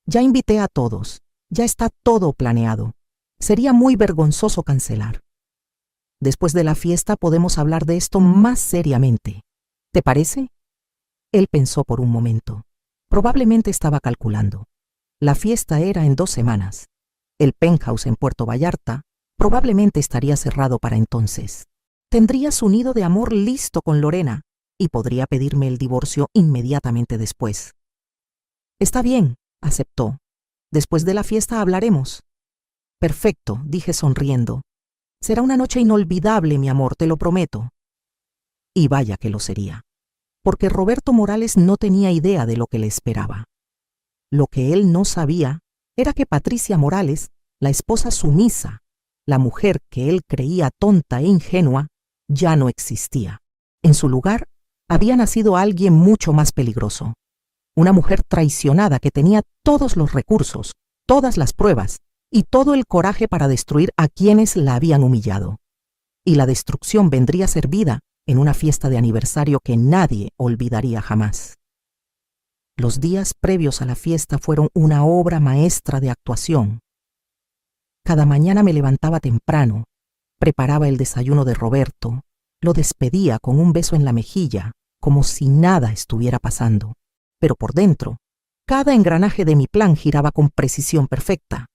Ya invité a todos. Ya está todo planeado. Sería muy vergonzoso cancelar. Después de la fiesta podemos hablar de esto más seriamente. ¿Te parece? Él pensó por un momento. Probablemente estaba calculando. La fiesta era en 2 semanas. El penthouse en Puerto Vallarta probablemente estaría cerrado para entonces. Tendría su nido de amor listo con Lorena y podría pedirme el divorcio inmediatamente después. Está bien, aceptó. Después de la fiesta hablaremos. Perfecto, dije sonriendo. Será una noche inolvidable, mi amor, te lo prometo. Y vaya que lo sería. Porque Roberto Morales no tenía idea de lo que le esperaba. Lo que él no sabía era que Patricia Morales, la esposa sumisa, la mujer que él creía tonta e ingenua, ya no existía. En su lugar había nacido alguien mucho más peligroso. Una mujer traicionada que tenía todos los recursos, todas las pruebas y todo el coraje para destruir a quienes la habían humillado. Y la destrucción vendría servida en una fiesta de aniversario que nadie olvidaría jamás. Los días previos a la fiesta fueron una obra maestra de actuación. Cada mañana me levantaba temprano, preparaba el desayuno de Roberto, lo despedía con un beso en la mejilla, como si nada estuviera pasando. Pero por dentro, cada engranaje de mi plan giraba con precisión perfecta.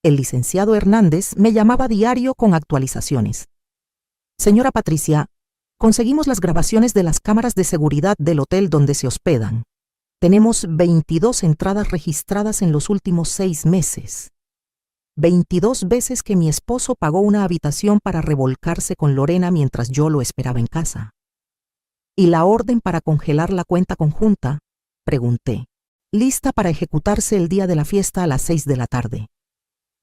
El licenciado Hernández me llamaba diario con actualizaciones. Señora Patricia, conseguimos las grabaciones de las cámaras de seguridad del hotel donde se hospedan. Tenemos 22 entradas registradas en los últimos 6 meses. 22 veces que mi esposo pagó una habitación para revolcarse con Lorena mientras yo lo esperaba en casa. ¿Y la orden para congelar la cuenta conjunta?, pregunté, lista para ejecutarse el día de la fiesta a las 6 de la tarde.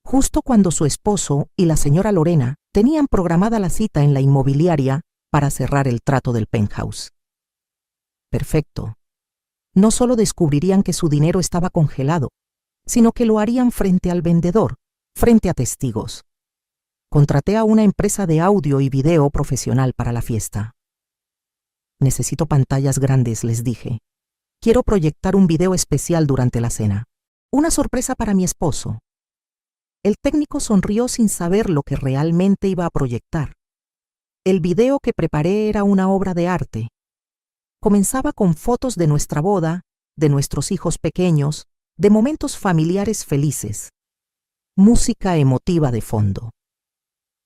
Justo cuando su esposo y la señora Lorena tenían programada la cita en la inmobiliaria para cerrar el trato del penthouse. Perfecto. No solo descubrirían que su dinero estaba congelado, sino que lo harían frente al vendedor, frente a testigos. Contraté a una empresa de audio y video profesional para la fiesta. Necesito pantallas grandes, les dije. Quiero proyectar un video especial durante la cena. Una sorpresa para mi esposo. El técnico sonrió sin saber lo que realmente iba a proyectar. El video que preparé era una obra de arte. Comenzaba con fotos de nuestra boda, de nuestros hijos pequeños, de momentos familiares felices. Música emotiva de fondo.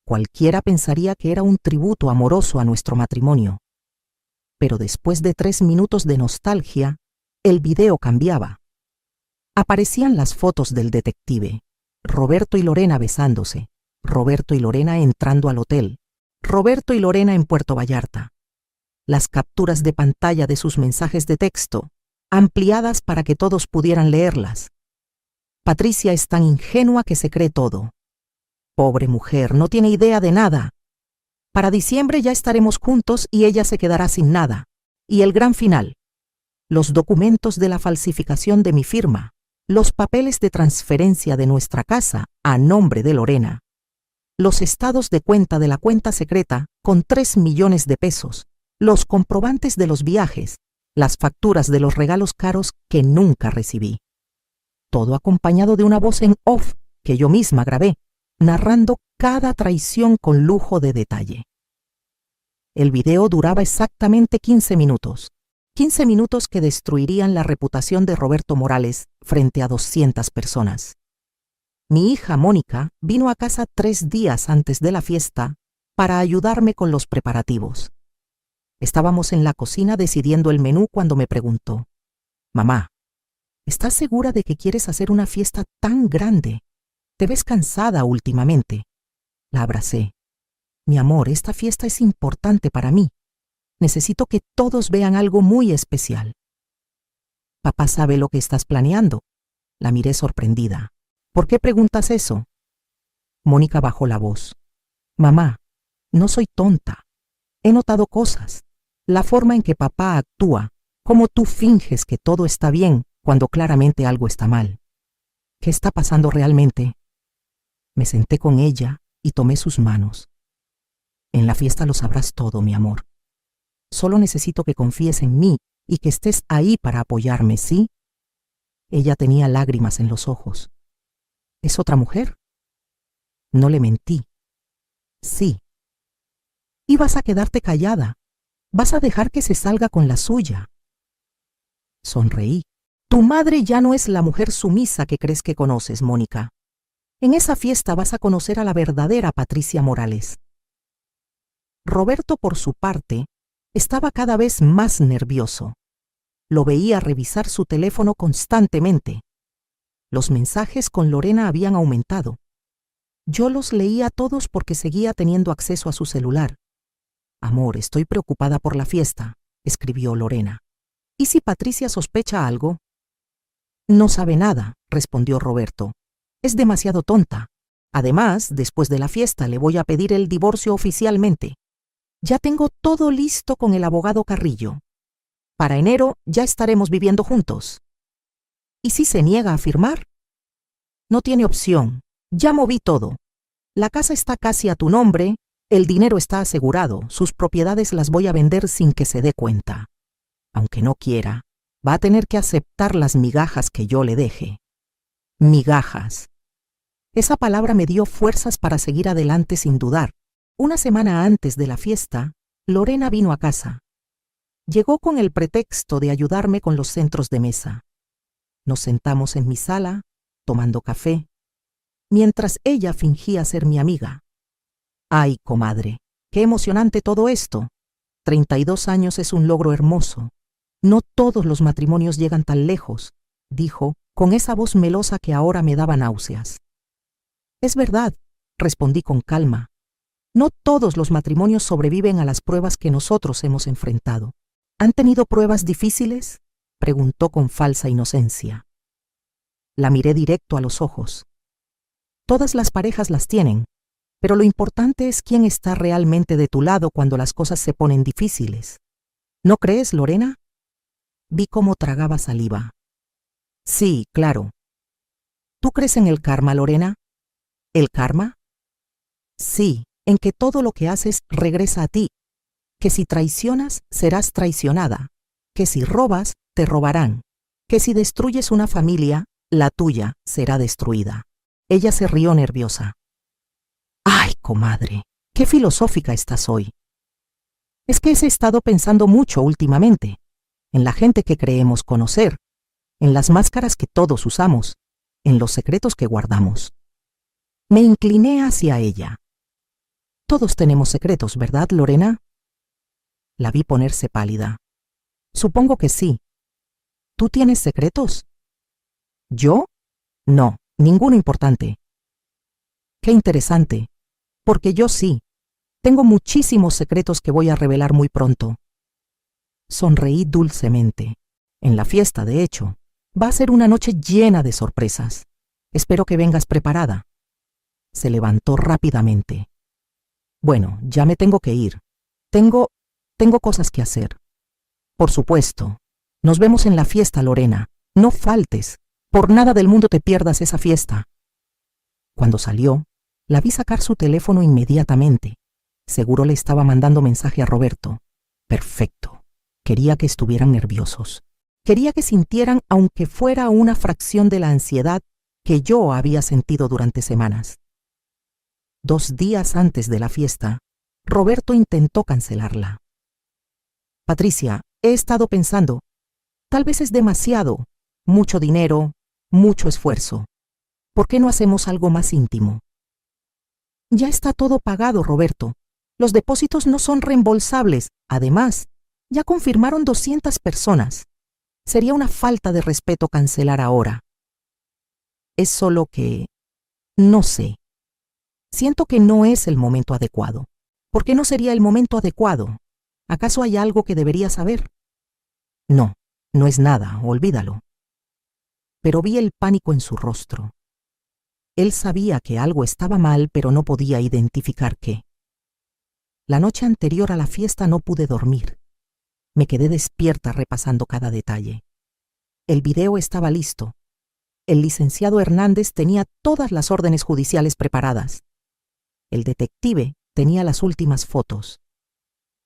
Cualquiera pensaría que era un tributo amoroso a nuestro matrimonio. Pero después de 3 minutos de nostalgia, el video cambiaba. Aparecían las fotos del detective, Roberto y Lorena besándose, Roberto y Lorena entrando al hotel, Roberto y Lorena en Puerto Vallarta. Las capturas de pantalla de sus mensajes de texto, ampliadas para que todos pudieran leerlas. Patricia es tan ingenua que se cree todo. Pobre mujer, no tiene idea de nada. Para diciembre ya estaremos juntos y ella se quedará sin nada. Y el gran final: los documentos de la falsificación de mi firma, los papeles de transferencia de nuestra casa a nombre de Lorena, los estados de cuenta de la cuenta secreta con 3 millones de pesos, los comprobantes de los viajes, las facturas de los regalos caros que nunca recibí. Todo acompañado de una voz en off que yo misma grabé, narrando cada traición con lujo de detalle. El video duraba exactamente 15 minutos. 15 minutos que destruirían la reputación de Roberto Morales frente a 200 personas. Mi hija Mónica vino a casa 3 días antes de la fiesta para ayudarme con los preparativos. Estábamos en la cocina decidiendo el menú cuando me preguntó: «Mamá, ¿estás segura de que quieres hacer una fiesta tan grande? Te ves cansada últimamente». La abracé. «Mi amor, esta fiesta es importante para mí. Necesito que todos vean algo muy especial». «Papá sabe lo que estás planeando». La miré sorprendida. «¿Por qué preguntas eso?» Mónica bajó la voz. «Mamá, no soy tonta. He notado cosas. La forma en que papá actúa, cómo tú finges que todo está bien cuando claramente algo está mal. ¿Qué está pasando realmente?» Me senté con ella y tomé sus manos. «En la fiesta lo sabrás todo, mi amor. Solo necesito que confíes en mí y que estés ahí para apoyarme, ¿sí?» Ella tenía lágrimas en los ojos. «¿Es otra mujer?» No le mentí. «Sí». «Y vas a quedarte callada. Vas a dejar que se salga con la suya». Sonreí. «Tu madre ya no es la mujer sumisa que crees que conoces, Mónica. En esa fiesta vas a conocer a la verdadera Patricia Morales». Roberto, por su parte, estaba cada vez más nervioso. Lo veía revisar su teléfono constantemente. Los mensajes con Lorena habían aumentado. Yo los leía todos porque seguía teniendo acceso a su celular. «Amor, estoy preocupada por la fiesta», escribió Lorena. «¿Y si Patricia sospecha algo?» «No sabe nada», respondió Roberto. «Es demasiado tonta. Además, después de la fiesta le voy a pedir el divorcio oficialmente. Ya tengo todo listo con el abogado Carrillo. Para enero ya estaremos viviendo juntos». «¿Y si se niega a firmar?» «No tiene opción. Ya moví todo. La casa está casi a tu nombre, el dinero está asegurado, sus propiedades las voy a vender sin que se dé cuenta. Aunque no quiera, va a tener que aceptar las migajas que yo le deje». Migajas. Esa palabra me dio fuerzas para seguir adelante sin dudar. Una semana antes de la fiesta, Lorena vino a casa. Llegó con el pretexto de ayudarme con los centros de mesa. Nos sentamos en mi sala, tomando café, mientras ella fingía ser mi amiga. «Ay, comadre, qué emocionante todo esto. 32 años es un logro hermoso. No todos los matrimonios llegan tan lejos», dijo, con esa voz melosa que ahora me daba náuseas. «Es verdad», respondí con calma. «No todos los matrimonios sobreviven a las pruebas que nosotros hemos enfrentado». «¿Han tenido pruebas difíciles?», preguntó con falsa inocencia. La miré directo a los ojos. «Todas las parejas las tienen, pero lo importante es quién está realmente de tu lado cuando las cosas se ponen difíciles. ¿No crees, Lorena?». Vi cómo tragaba saliva. «Sí, claro». «¿Tú crees en el karma, Lorena?». «¿El karma?». «Sí, en que todo lo que haces regresa a ti, que si traicionas, serás traicionada, que si robas, te robarán, que si destruyes una familia, la tuya será destruida». Ella se rió nerviosa. «Ay, comadre, qué filosófica estás hoy». «Es que he estado pensando mucho últimamente, en la gente que creemos conocer, en las máscaras que todos usamos, en los secretos que guardamos». Me incliné hacia ella. «Todos tenemos secretos, ¿verdad, Lorena?». La vi ponerse pálida. «Supongo que sí». «¿Tú tienes secretos?». «¿Yo? No, ninguno importante». «Qué interesante, porque yo sí. Tengo muchísimos secretos que voy a revelar muy pronto». Sonreí dulcemente. En la fiesta, de hecho, va a ser una noche llena de sorpresas. Espero que vengas preparada. Se levantó rápidamente. Bueno, ya me tengo que ir. Tengo cosas que hacer. Por supuesto. Nos vemos en la fiesta, Lorena. No faltes. Por nada del mundo te pierdas esa fiesta. Cuando salió, la vi sacar su teléfono inmediatamente. Seguro le estaba mandando mensaje a Roberto. Perfecto. Quería que estuvieran nerviosos. Quería que sintieran, aunque fuera una fracción de la ansiedad que yo había sentido durante semanas. 2 días antes de la fiesta, Roberto intentó cancelarla. Patricia, he estado pensando, tal vez es demasiado, mucho dinero, mucho esfuerzo. ¿Por qué no hacemos algo más íntimo? Ya está todo pagado, Roberto. Los depósitos no son reembolsables. Además, ya confirmaron 200 personas. Sería una falta de respeto cancelar ahora. Es solo que... no sé. Siento que no es el momento adecuado. ¿Por qué no sería el momento adecuado? ¿Acaso hay algo que debería saber? No, no es nada, olvídalo. Pero vi el pánico en su rostro. Él sabía que algo estaba mal, pero no podía identificar qué. La noche anterior a la fiesta no pude dormir. Me quedé despierta repasando cada detalle. El video estaba listo. El licenciado Hernández tenía todas las órdenes judiciales preparadas. El detective tenía las últimas fotos.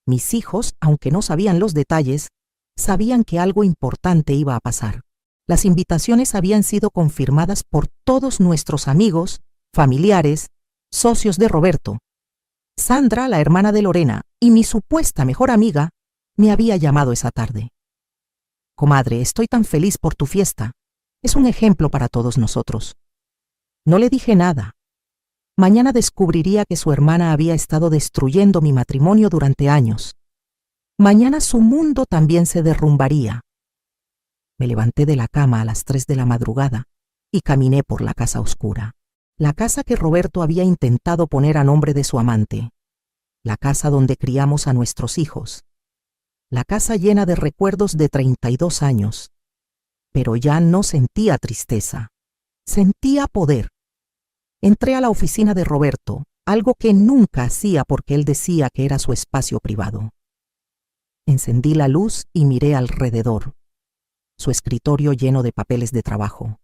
Mis hijos, aunque no sabían los detalles, sabían que algo importante iba a pasar. Las invitaciones habían sido confirmadas por todos nuestros amigos, familiares, socios de Roberto. Sandra, la hermana de Lorena, y mi supuesta mejor amiga, me había llamado esa tarde. Comadre, estoy tan feliz por tu fiesta. Es un ejemplo para todos nosotros. No le dije nada. Mañana descubriría que su hermana había estado destruyendo mi matrimonio durante años. Mañana su mundo también se derrumbaría. Me levanté de la cama a las 3 de la madrugada y caminé por la casa oscura. La casa que Roberto había intentado poner a nombre de su amante. La casa donde criamos a nuestros hijos. La casa llena de recuerdos de 32 años. Pero ya no sentía tristeza. Sentía poder. Entré a la oficina de Roberto, algo que nunca hacía porque él decía que era su espacio privado. Encendí la luz y miré alrededor. Su escritorio lleno de papeles de trabajo.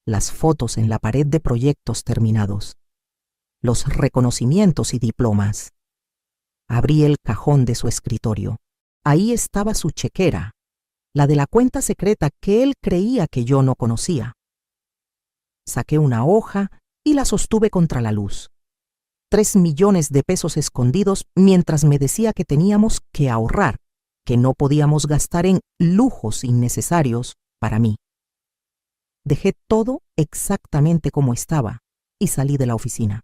Las fotos en la pared de proyectos terminados. Los reconocimientos y diplomas. Abrí el cajón de su escritorio. Ahí estaba su chequera, la de la cuenta secreta que él creía que yo no conocía. Saqué una hoja y la sostuve contra la luz. 3 millones de pesos escondidos mientras me decía que teníamos que ahorrar, que no podíamos gastar en lujos innecesarios para mí. Dejé todo exactamente como estaba y salí de la oficina.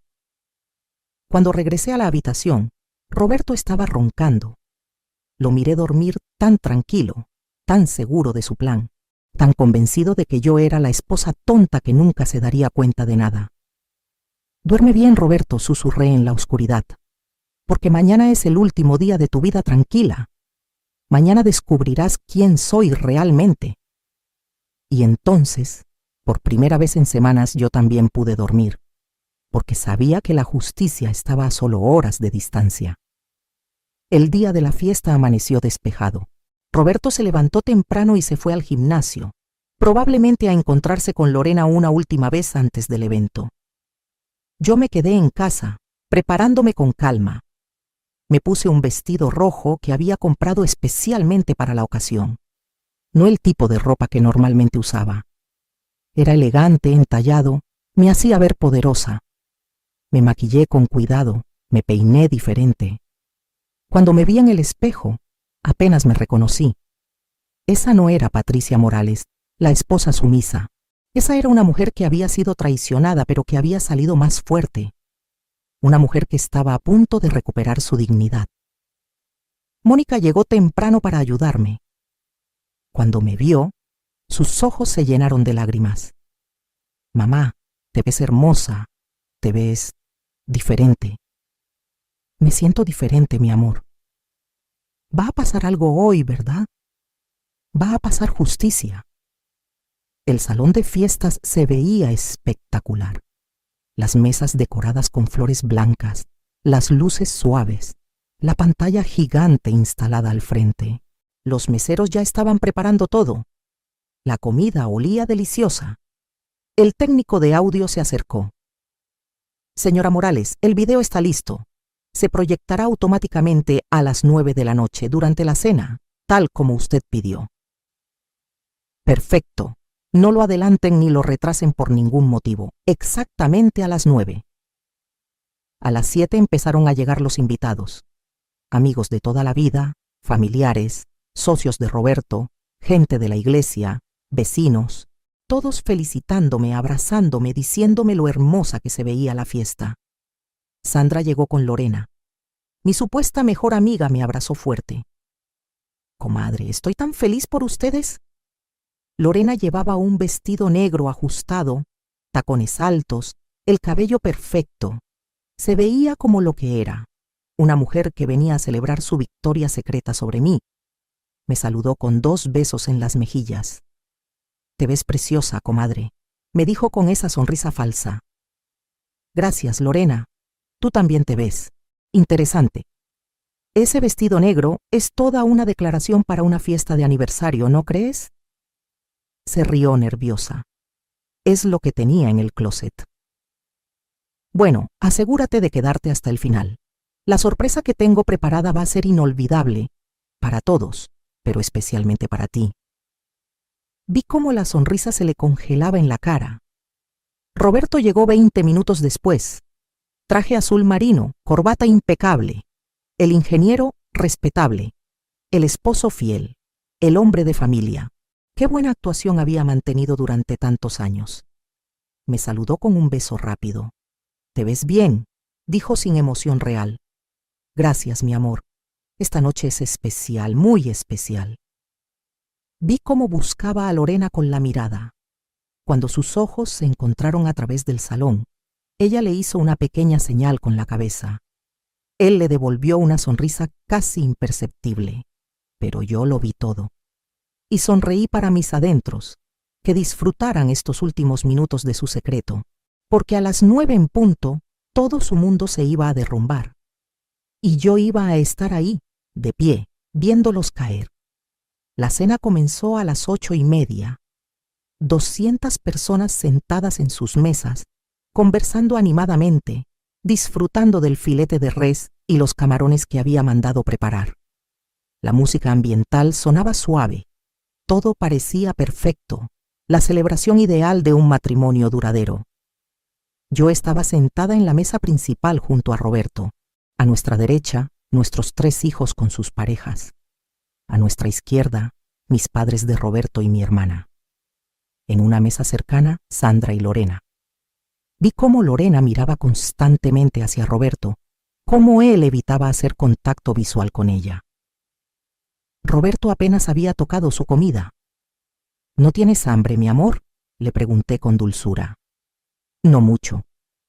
Cuando regresé a la habitación, Roberto estaba roncando. Lo miré dormir tan tranquilo, tan seguro de su plan, tan convencido de que yo era la esposa tonta que nunca se daría cuenta de nada. Duerme bien, Roberto, susurré en la oscuridad, porque mañana es el último día de tu vida tranquila. Mañana descubrirás quién soy realmente. Y entonces, por primera vez en semanas, yo también pude dormir, porque sabía que la justicia estaba a solo horas de distancia. El día de la fiesta amaneció despejado. Roberto se levantó temprano y se fue al gimnasio, probablemente a encontrarse con Lorena una última vez antes del evento. Yo me quedé en casa, preparándome con calma. Me puse un vestido rojo que había comprado especialmente para la ocasión. No el tipo de ropa que normalmente usaba. Era elegante, entallado, me hacía ver poderosa. Me maquillé con cuidado, me peiné diferente. Cuando me vi en el espejo, apenas me reconocí. Esa no era Patricia Morales, la esposa sumisa. Esa era una mujer que había sido traicionada, pero que había salido más fuerte. Una mujer que estaba a punto de recuperar su dignidad. Mónica llegó temprano para ayudarme. Cuando me vio, sus ojos se llenaron de lágrimas. Mamá, te ves hermosa, te ves diferente. Me siento diferente, mi amor. Va a pasar algo hoy, ¿verdad? Va a pasar justicia. El salón de fiestas se veía espectacular. Las mesas decoradas con flores blancas, las luces suaves, la pantalla gigante instalada al frente. Los meseros ya estaban preparando todo. La comida olía deliciosa. El técnico de audio se acercó. Señora Morales, el video está listo. Se proyectará automáticamente a las 9 de la noche durante la cena, tal como usted pidió. Perfecto. No lo adelanten ni lo retrasen por ningún motivo. Exactamente a las 9. A las 7 empezaron a llegar los invitados. Amigos de toda la vida, familiares, socios de Roberto, gente de la iglesia, vecinos, todos felicitándome, abrazándome, diciéndome lo hermosa que se veía la fiesta. Sandra llegó con Lorena. Mi supuesta mejor amiga me abrazó fuerte. Comadre, estoy tan feliz por ustedes. Lorena llevaba un vestido negro ajustado, tacones altos, el cabello perfecto. Se veía como lo que era, una mujer que venía a celebrar su victoria secreta sobre mí. Me saludó con 2 besos en las mejillas. Te ves preciosa, comadre, me dijo con esa sonrisa falsa. Gracias, Lorena. Tú también te ves. Interesante. Ese vestido negro es toda una declaración para una fiesta de aniversario, ¿no crees? Se rió nerviosa. Es lo que tenía en el closet. Bueno, asegúrate de quedarte hasta el final. La sorpresa que tengo preparada va a ser inolvidable para todos, pero especialmente para ti. Vi cómo la sonrisa se le congelaba en la cara. Roberto llegó 20 minutos después. Traje azul marino, corbata impecable. El ingeniero respetable. El esposo fiel. El hombre de familia. Qué buena actuación había mantenido durante tantos años. Me saludó con un beso rápido. Te ves bien, dijo sin emoción real. Gracias, mi amor. Esta noche es especial, muy especial. Vi cómo buscaba a Lorena con la mirada. Cuando sus ojos se encontraron a través del salón, ella le hizo una pequeña señal con la cabeza. Él le devolvió una sonrisa casi imperceptible, pero yo lo vi todo. Y sonreí para mis adentros, que disfrutaran estos últimos minutos de su secreto, porque a las 9 en punto todo su mundo se iba a derrumbar. Y yo iba a estar ahí, de pie, viéndolos caer. La cena comenzó a las 8:30. 200 personas sentadas en sus mesas, conversando animadamente, disfrutando del filete de res y los camarones que había mandado preparar. La música ambiental sonaba suave. Todo parecía perfecto, la celebración ideal de un matrimonio duradero. Yo estaba sentada en la mesa principal junto a Roberto. A nuestra derecha, nuestros 3 hijos con sus parejas. A nuestra izquierda, mis padres de Roberto y mi hermana. En una mesa cercana, Sandra y Lorena. Vi cómo Lorena miraba constantemente hacia Roberto, cómo él evitaba hacer contacto visual con ella. Roberto apenas había tocado su comida. ¿No tienes hambre, mi amor?, le pregunté con dulzura. No mucho.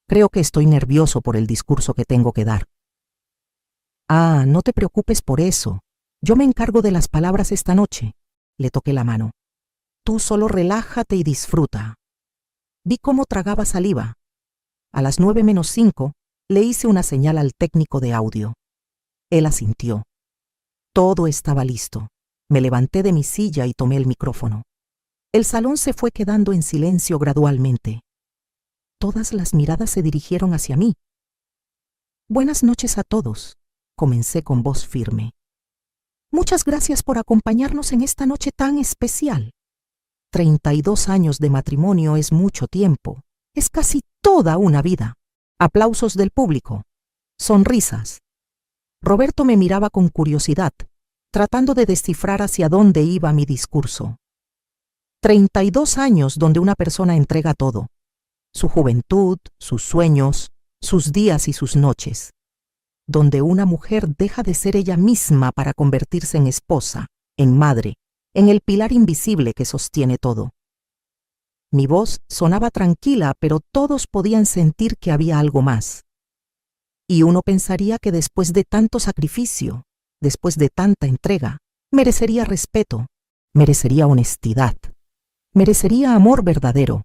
Creo que estoy nervioso por el discurso que tengo que dar. Ah, no te preocupes por eso. Yo me encargo de las palabras esta noche. Le toqué la mano. Tú solo relájate y disfruta. Vi cómo tragaba saliva. A las 9:05 le hice una señal al técnico de audio. Él asintió. Todo estaba listo. Me levanté de mi silla y tomé el micrófono. El salón se fue quedando en silencio gradualmente. Todas las miradas se dirigieron hacia mí. Buenas noches a todos, comencé con voz firme. Muchas gracias por acompañarnos en esta noche tan especial. 32 años de matrimonio es mucho tiempo. Es casi toda una vida. Aplausos del público. Sonrisas. Roberto me miraba con curiosidad, tratando de descifrar hacia dónde iba mi discurso. 32 años donde una persona entrega todo. Su juventud, sus sueños, sus días y sus noches. Donde una mujer deja de ser ella misma para convertirse en esposa, en madre, en el pilar invisible que sostiene todo. Mi voz sonaba tranquila, pero todos podían sentir que había algo más. Y uno pensaría que después de tanto sacrificio, después de tanta entrega, merecería respeto, merecería honestidad. Merecería amor verdadero.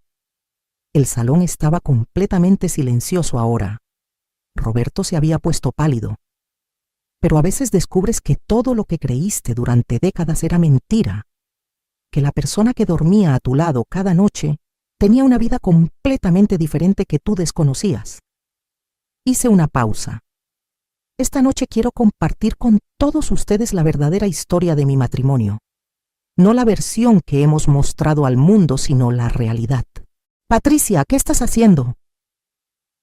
El salón estaba completamente silencioso ahora. Roberto se había puesto pálido. Pero a veces descubres que todo lo que creíste durante décadas era mentira, que la persona que dormía a tu lado cada noche tenía una vida completamente diferente que tú desconocías. Hice una pausa. Esta noche quiero compartir con todos ustedes la verdadera historia de mi matrimonio. No la versión que hemos mostrado al mundo, sino la realidad. Patricia, ¿qué estás haciendo?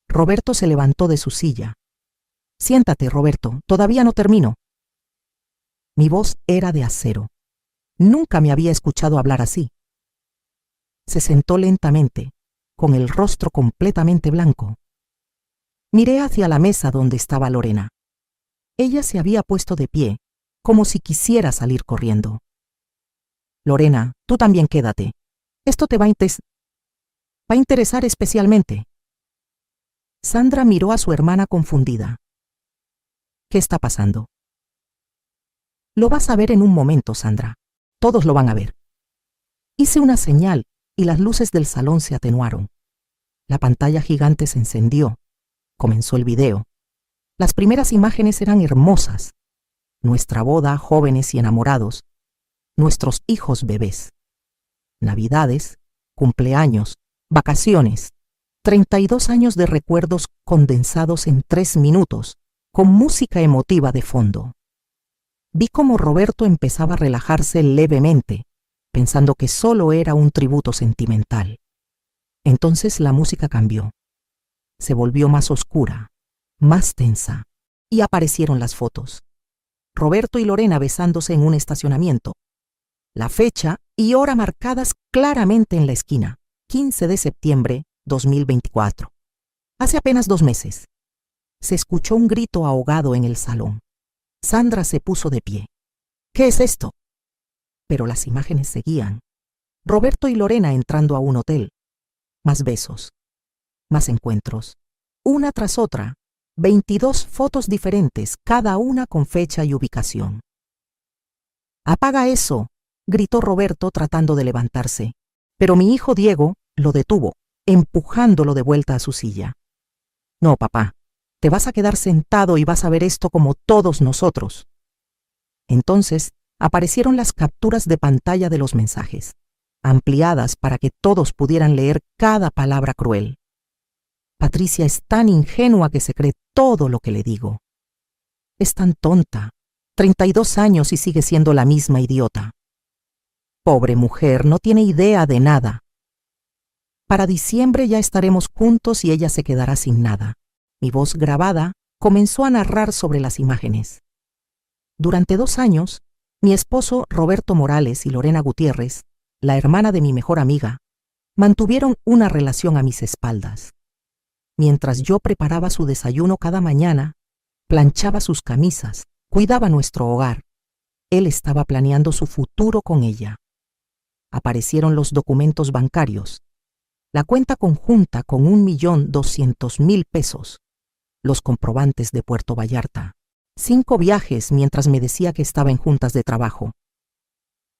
Roberto se levantó de su silla. Siéntate, Roberto, todavía no termino. Mi voz era de acero. Nunca me había escuchado hablar así. Se sentó lentamente, con el rostro completamente blanco. Miré hacia la mesa donde estaba Lorena. Ella se había puesto de pie, como si quisiera salir corriendo. Lorena, tú también quédate. Esto te va a interesar especialmente. Sandra miró a su hermana confundida. ¿Qué está pasando? Lo vas a ver en un momento, Sandra. Todos lo van a ver. Hice una señal y las luces del salón se atenuaron. La pantalla gigante se encendió. Comenzó el video. Las primeras imágenes eran hermosas. Nuestra boda, jóvenes y enamorados. Nuestros hijos bebés. Navidades, cumpleaños, vacaciones. 32 años de recuerdos condensados en 3 minutos, con música emotiva de fondo. Vi cómo Roberto empezaba a relajarse levemente, pensando que solo era un tributo sentimental. Entonces la música cambió. Se volvió más oscura, más tensa, y aparecieron las fotos. Roberto y Lorena besándose en un estacionamiento. La fecha y hora marcadas claramente en la esquina, 15 de septiembre 2024. Hace apenas 2 meses. Se escuchó un grito ahogado en el salón. Sandra se puso de pie. ¿Qué es esto? Pero las imágenes seguían. Roberto y Lorena entrando a un hotel. Más besos. Más encuentros. Una tras otra. 22 fotos diferentes, cada una con fecha y ubicación. «Apaga eso», gritó Roberto tratando de levantarse. Pero mi hijo Diego lo detuvo, empujándolo de vuelta a su silla. «No, papá. Te vas a quedar sentado y vas a ver esto como todos nosotros». Entonces aparecieron las capturas de pantalla de los mensajes, ampliadas para que todos pudieran leer cada palabra cruel. Patricia es tan ingenua que se cree todo lo que le digo. Es tan tonta, 32 años y sigue siendo la misma idiota. Pobre mujer, no tiene idea de nada. Para diciembre ya estaremos juntos y ella se quedará sin nada. Mi voz grabada comenzó a narrar sobre las imágenes. Durante 2 años, mi esposo Roberto Morales y Lorena Gutiérrez, la hermana de mi mejor amiga, mantuvieron una relación a mis espaldas. Mientras yo preparaba su desayuno cada mañana, planchaba sus camisas, cuidaba nuestro hogar, él estaba planeando su futuro con ella. Aparecieron los documentos bancarios, la cuenta conjunta con 1.200.000 pesos, los comprobantes de Puerto Vallarta, 5 viajes mientras me decía que estaba en juntas de trabajo.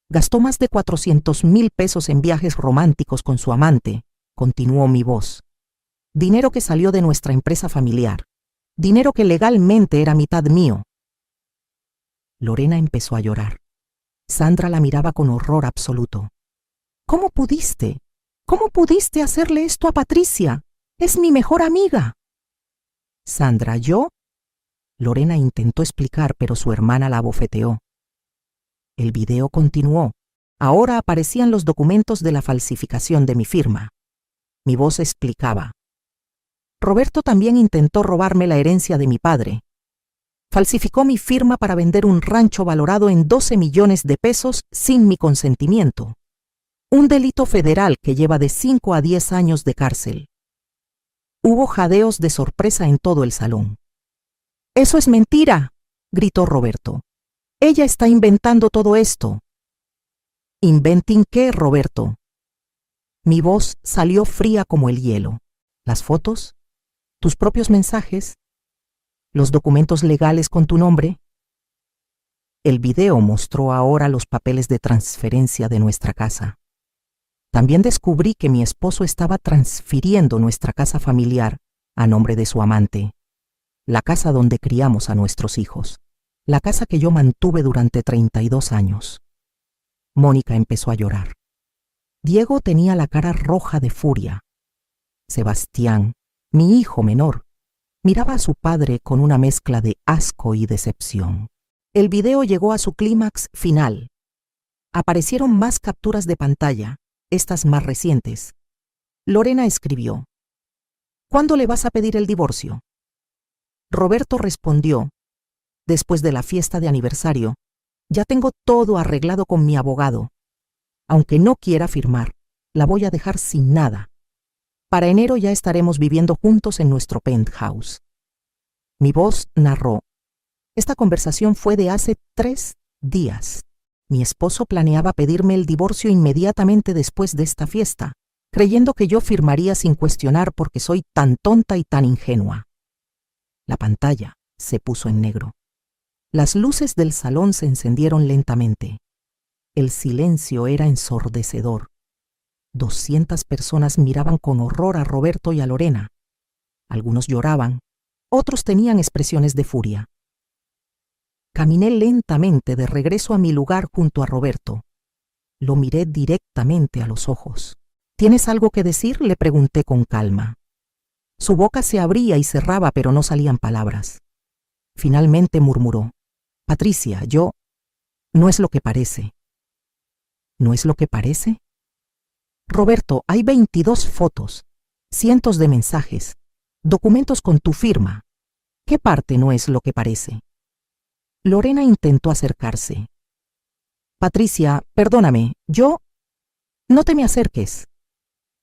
Gastó más de 400.000 pesos en viajes románticos con su amante, continuó mi voz. Dinero que salió de nuestra empresa familiar, dinero que legalmente era mitad mío. Lorena empezó a llorar. Sandra la miraba con horror absoluto. ¿Cómo pudiste? ¿Cómo pudiste hacerle esto a Patricia? Es mi mejor amiga. Sandra, ¿yo? Lorena intentó explicar, pero su hermana la abofeteó. El video continuó. Ahora aparecían los documentos de la falsificación de mi firma. Mi voz explicaba. Roberto también intentó robarme la herencia de mi padre. Falsificó mi firma para vender un rancho valorado en 12 millones de pesos sin mi consentimiento. Un delito federal que lleva de 5 a 10 años de cárcel. Hubo jadeos de sorpresa en todo el salón. «¡Eso es mentira!», gritó Roberto. «Ella está inventando todo esto». «¿Inventing qué, Roberto?». Mi voz salió fría como el hielo. ¿Las fotos? ¿Tus propios mensajes? ¿Los documentos legales con tu nombre? El video mostró ahora los papeles de transferencia de nuestra casa. También descubrí que mi esposo estaba transfiriendo nuestra casa familiar a nombre de su amante, la casa donde criamos a nuestros hijos, la casa que yo mantuve durante 32 años. Mónica empezó a llorar. Diego tenía la cara roja de furia. Sebastián, mi hijo menor, miraba a su padre con una mezcla de asco y decepción. El video llegó a su clímax final. Aparecieron más capturas de pantalla, estas más recientes. Lorena escribió: ¿Cuándo le vas a pedir el divorcio? Roberto respondió: después de la fiesta de aniversario, ya tengo todo arreglado con mi abogado. Aunque no quiera firmar, la voy a dejar sin nada. Para enero ya estaremos viviendo juntos en nuestro penthouse. Mi voz narró: esta conversación fue de hace 3 días. Mi esposo planeaba pedirme el divorcio inmediatamente después de esta fiesta, creyendo que yo firmaría sin cuestionar porque soy tan tonta y tan ingenua. La pantalla se puso en negro. Las luces del salón se encendieron lentamente. El silencio era ensordecedor. 200 personas miraban con horror a Roberto y a Lorena. Algunos lloraban, otros tenían expresiones de furia. Caminé lentamente de regreso a mi lugar junto a Roberto. Lo miré directamente a los ojos. ¿Tienes algo que decir?, le pregunté con calma. Su boca se abría y cerraba, pero no salían palabras. Finalmente murmuró: Patricia, no es lo que parece. ¿No es lo que parece? Roberto, hay 22 fotos, cientos de mensajes, documentos con tu firma. ¿Qué parte no es lo que parece? Lorena intentó acercarse. Patricia, perdóname, no te me acerques.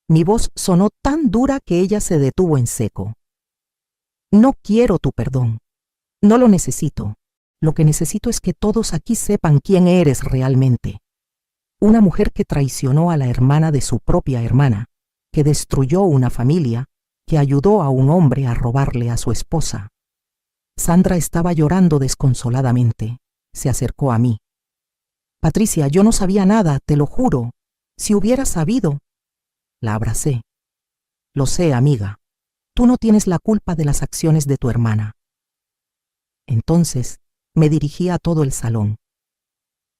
Mi voz sonó tan dura que ella se detuvo en seco. No quiero tu perdón. No lo necesito. Lo que necesito es que todos aquí sepan quién eres realmente. Una mujer que traicionó a la hermana de su propia hermana, que destruyó una familia, que ayudó a un hombre a robarle a su esposa. Sandra estaba llorando desconsoladamente. Se acercó a mí. Patricia, yo no sabía nada, te lo juro. Si hubiera sabido. La abracé. Lo sé, amiga. Tú no tienes la culpa de las acciones de tu hermana. Entonces me dirigí a todo el salón.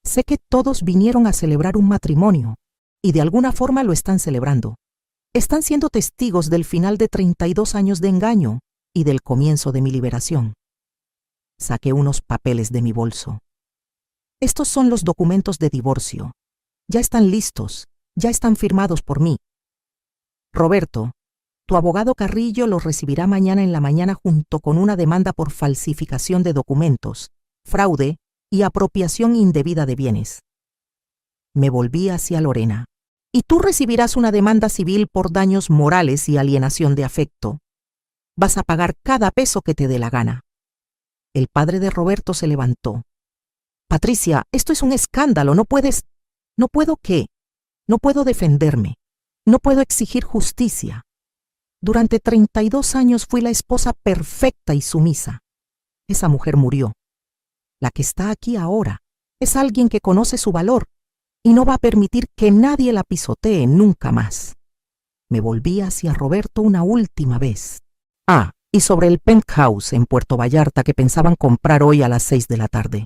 Sé que todos vinieron a celebrar un matrimonio, y de alguna forma lo están celebrando. Están siendo testigos del final de 32 años de engaño y del comienzo de mi liberación. Saqué unos papeles de mi bolso. Estos son los documentos de divorcio. Ya están listos, ya están firmados por mí. Roberto, tu abogado Carrillo los recibirá mañana en la mañana junto con una demanda por falsificación de documentos, fraude y apropiación indebida de bienes. Me volví hacia Lorena. Y tú recibirás una demanda civil por daños morales y alienación de afecto. Vas a pagar cada peso que te dé la gana. El padre de Roberto se levantó. Patricia, esto es un escándalo, ¿No puedo qué? No puedo defenderme. No puedo exigir justicia. Durante 32 años fui la esposa perfecta y sumisa. Esa mujer murió. La que está aquí ahora es alguien que conoce su valor y no va a permitir que nadie la pisotee nunca más. Me volví hacia Roberto una última vez. Y sobre el penthouse en Puerto Vallarta que pensaban comprar hoy a las 6 de la tarde.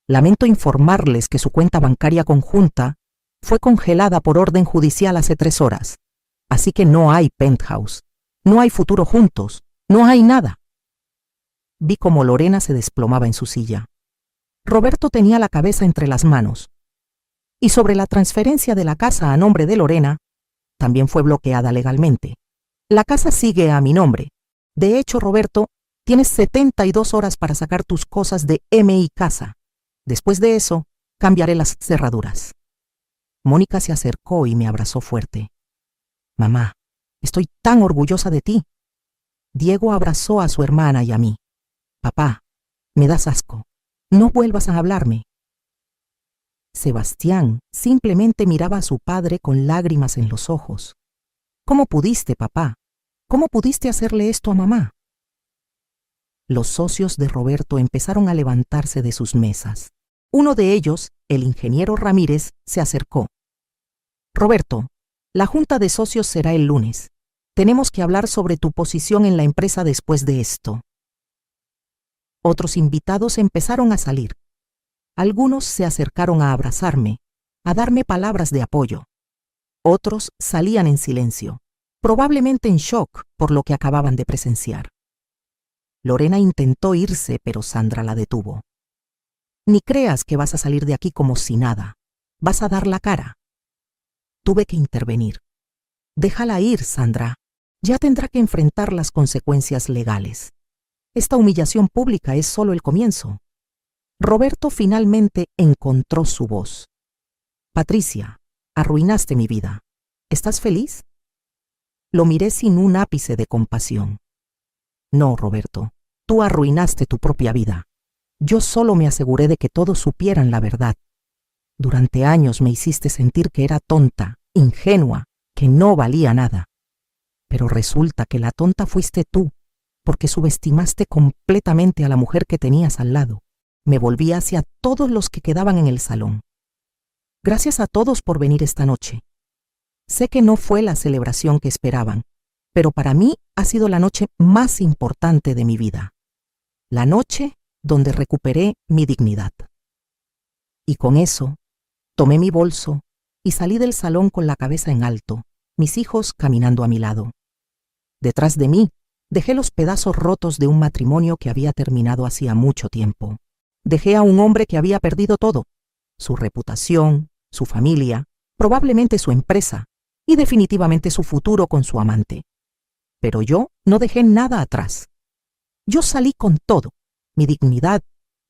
Lamento informarles que su cuenta bancaria conjunta fue congelada por orden judicial hace 3 horas. Así que no hay penthouse, no hay futuro juntos, no hay nada. Vi cómo Lorena se desplomaba en su silla. Roberto tenía la cabeza entre las manos. Y sobre la transferencia de la casa a nombre de Lorena, también fue bloqueada legalmente. La casa sigue a mi nombre. De hecho, Roberto, tienes 72 horas para sacar tus cosas de MI Casa. Después de eso, cambiaré las cerraduras. Mónica se acercó y me abrazó fuerte. Mamá, estoy tan orgullosa de ti. Diego abrazó a su hermana y a mí. Papá, me das asco. No vuelvas a hablarme. Sebastián simplemente miraba a su padre con lágrimas en los ojos. ¿Cómo pudiste, papá? ¿Cómo pudiste hacerle esto a mamá? Los socios de Roberto empezaron a levantarse de sus mesas. Uno de ellos, el ingeniero Ramírez, se acercó. Roberto, la junta de socios será el lunes. Tenemos que hablar sobre tu posición en la empresa después de esto. Otros invitados empezaron a salir. Algunos se acercaron a abrazarme, a darme palabras de apoyo. Otros salían en silencio, probablemente en shock por lo que acababan de presenciar. Lorena intentó irse, pero Sandra la detuvo. Ni creas que vas a salir de aquí como si nada. Vas a dar la cara. Tuve que intervenir. Déjala ir, Sandra. Ya tendrá que enfrentar las consecuencias legales. Esta humillación pública es solo el comienzo. Roberto finalmente encontró su voz. Patricia, arruinaste mi vida. ¿Estás feliz? Lo miré sin un ápice de compasión. No, Roberto, tú arruinaste tu propia vida. Yo solo me aseguré de que todos supieran la verdad. Durante años me hiciste sentir que era tonta, ingenua, que no valía nada. Pero resulta que la tonta fuiste tú, porque subestimaste completamente a la mujer que tenías al lado. Me volví hacia todos los que quedaban en el salón. Gracias a todos por venir esta noche. Sé que no fue la celebración que esperaban, pero para mí ha sido la noche más importante de mi vida. La noche donde recuperé mi dignidad. Y con eso, tomé mi bolso y salí del salón con la cabeza en alto, mis hijos caminando a mi lado. Detrás de mí, dejé los pedazos rotos de un matrimonio que había terminado hacía mucho tiempo. Dejé a un hombre que había perdido todo, su reputación, su familia, probablemente su empresa y definitivamente su futuro con su amante. Pero yo no dejé nada atrás. Yo salí con todo, mi dignidad,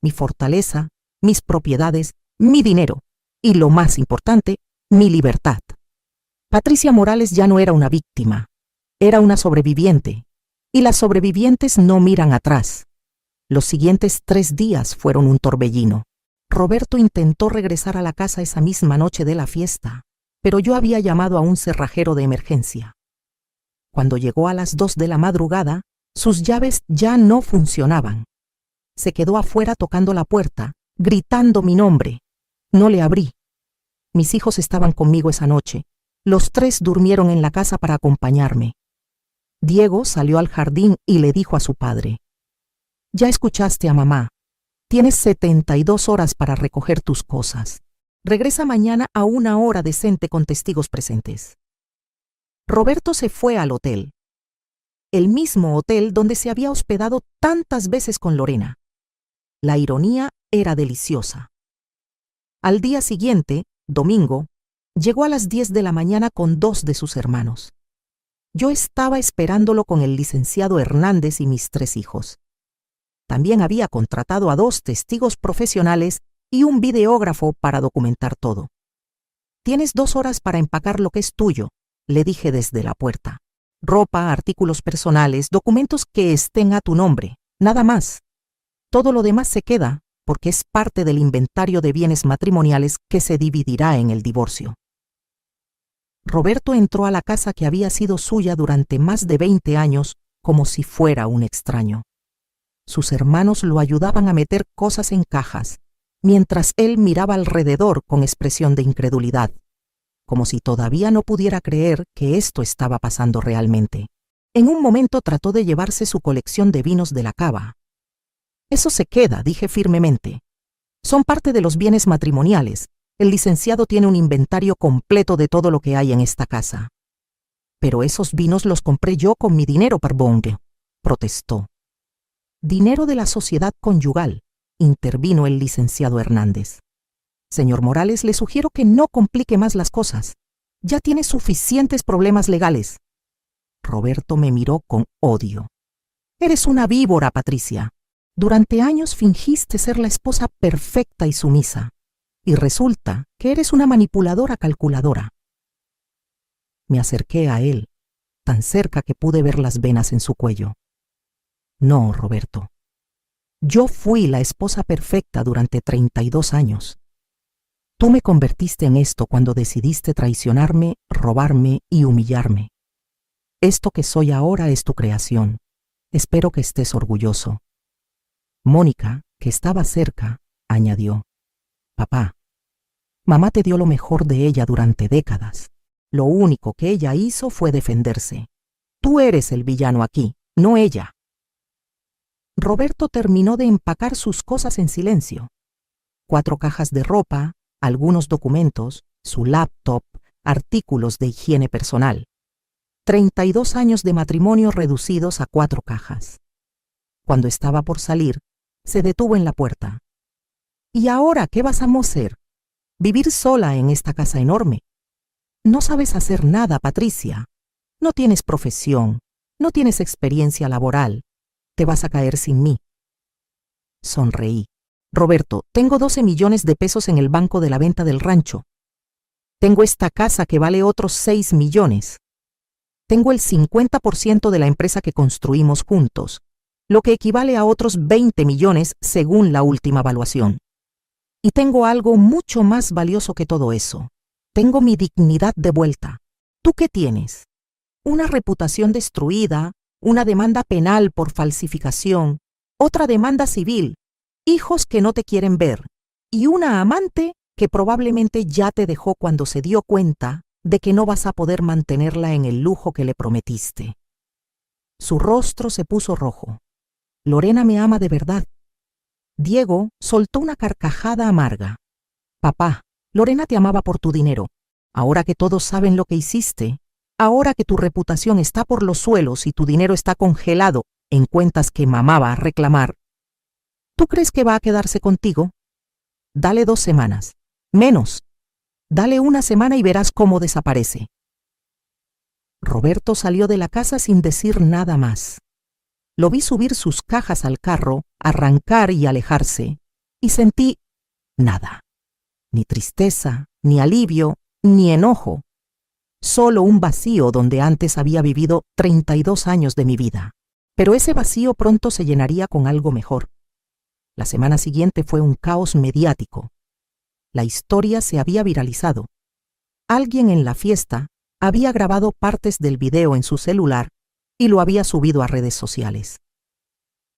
mi fortaleza, mis propiedades, mi dinero y, lo más importante, mi libertad. Patricia Morales ya no era una víctima, era una sobreviviente, y las sobrevivientes no miran atrás. Los siguientes 3 días fueron un torbellino. Roberto intentó regresar a la casa esa misma noche de la fiesta, pero yo había llamado a un cerrajero de emergencia. Cuando llegó a las 2 de la madrugada, sus llaves ya no funcionaban. Se quedó afuera tocando la puerta, gritando mi nombre. No le abrí. Mis hijos estaban conmigo esa noche. Los 3 durmieron en la casa para acompañarme. Diego salió al jardín y le dijo a su padre: «Ya escuchaste a mamá. Tienes 72 horas para recoger tus cosas. Regresa mañana a una hora decente con testigos presentes». Roberto se fue al hotel. El mismo hotel donde se había hospedado tantas veces con Lorena. La ironía era deliciosa. Al día siguiente, domingo, llegó a las 10 de la mañana con 2 de sus hermanos. Yo estaba esperándolo con el licenciado Hernández y mis 3 hijos. También había contratado a 2 testigos profesionales y un videógrafo para documentar todo. «Tienes 2 horas para empacar lo que es tuyo», le dije desde la puerta. «Ropa, artículos personales, documentos que estén a tu nombre, nada más. Todo lo demás se queda porque es parte del inventario de bienes matrimoniales que se dividirá en el divorcio». Roberto entró a la casa que había sido suya durante más de 20 años como si fuera un extraño. Sus hermanos lo ayudaban a meter cosas en cajas, mientras él miraba alrededor con expresión de incredulidad, como si todavía no pudiera creer que esto estaba pasando realmente. En un momento trató de llevarse su colección de vinos de la cava. «Eso se queda», dije firmemente. «Son parte de los bienes matrimoniales. El licenciado tiene un inventario completo de todo lo que hay en esta casa». «Pero esos vinos los compré yo con mi dinero, Parbongue», protestó. «Dinero de la sociedad conyugal», intervino el licenciado Hernández. «Señor Morales, le sugiero que no complique más las cosas. Ya tiene suficientes problemas legales». Roberto me miró con odio. «Eres una víbora, Patricia. Durante años fingiste ser la esposa perfecta y sumisa. Y resulta que eres una manipuladora calculadora». Me acerqué a él, tan cerca que pude ver las venas en su cuello. «No, Roberto. Yo fui la esposa perfecta durante 32 años. Tú me convertiste en esto cuando decidiste traicionarme, robarme y humillarme. Esto que soy ahora es tu creación. Espero que estés orgulloso». Mónica, que estaba cerca, añadió: «Papá, mamá te dio lo mejor de ella durante décadas. Lo único que ella hizo fue defenderse. Tú eres el villano aquí, no ella. Roberto terminó de empacar sus cosas en silencio. 4 cajas de ropa, algunos documentos, su laptop, artículos de higiene personal. 32 años de matrimonio reducidos a 4 cajas. Cuando estaba por salir, se detuvo en la puerta. ¿Y ahora qué vas a hacer? Vivir sola en esta casa enorme. No sabes hacer nada, Patricia. No tienes profesión, no tienes experiencia laboral. Te vas a caer sin mí. Sonreí. Roberto, tengo 12 millones de pesos en el banco de la venta del rancho. Tengo esta casa que vale otros 6 millones. Tengo el 50% de la empresa que construimos juntos, lo que equivale a otros 20 millones según la última evaluación. Y tengo algo mucho más valioso que todo eso. Tengo mi dignidad de vuelta. ¿Tú qué tienes? Una reputación destruida, una demanda penal por falsificación, otra demanda civil, hijos que no te quieren ver y una amante que probablemente ya te dejó cuando se dio cuenta de que no vas a poder mantenerla en el lujo que le prometiste. Su rostro se puso rojo. Lorena me ama de verdad. Diego soltó una carcajada amarga. Papá, Lorena te amaba por tu dinero. Ahora que todos saben lo que hiciste, ahora que tu reputación está por los suelos y tu dinero está congelado en cuentas que mamá va a reclamar, ¿tú crees que va a quedarse contigo? Dale 2 semanas. Menos. Dale 1 semana y verás cómo desaparece. Roberto salió de la casa sin decir nada más. Lo vi subir sus cajas al carro, arrancar y alejarse, y sentí nada. Ni tristeza, ni alivio, ni enojo. Solo un vacío donde antes había vivido 32 años de mi vida. Pero ese vacío pronto se llenaría con algo mejor. La semana siguiente fue un caos mediático. La historia se había viralizado. Alguien en la fiesta había grabado partes del video en su celular y lo había subido a redes sociales.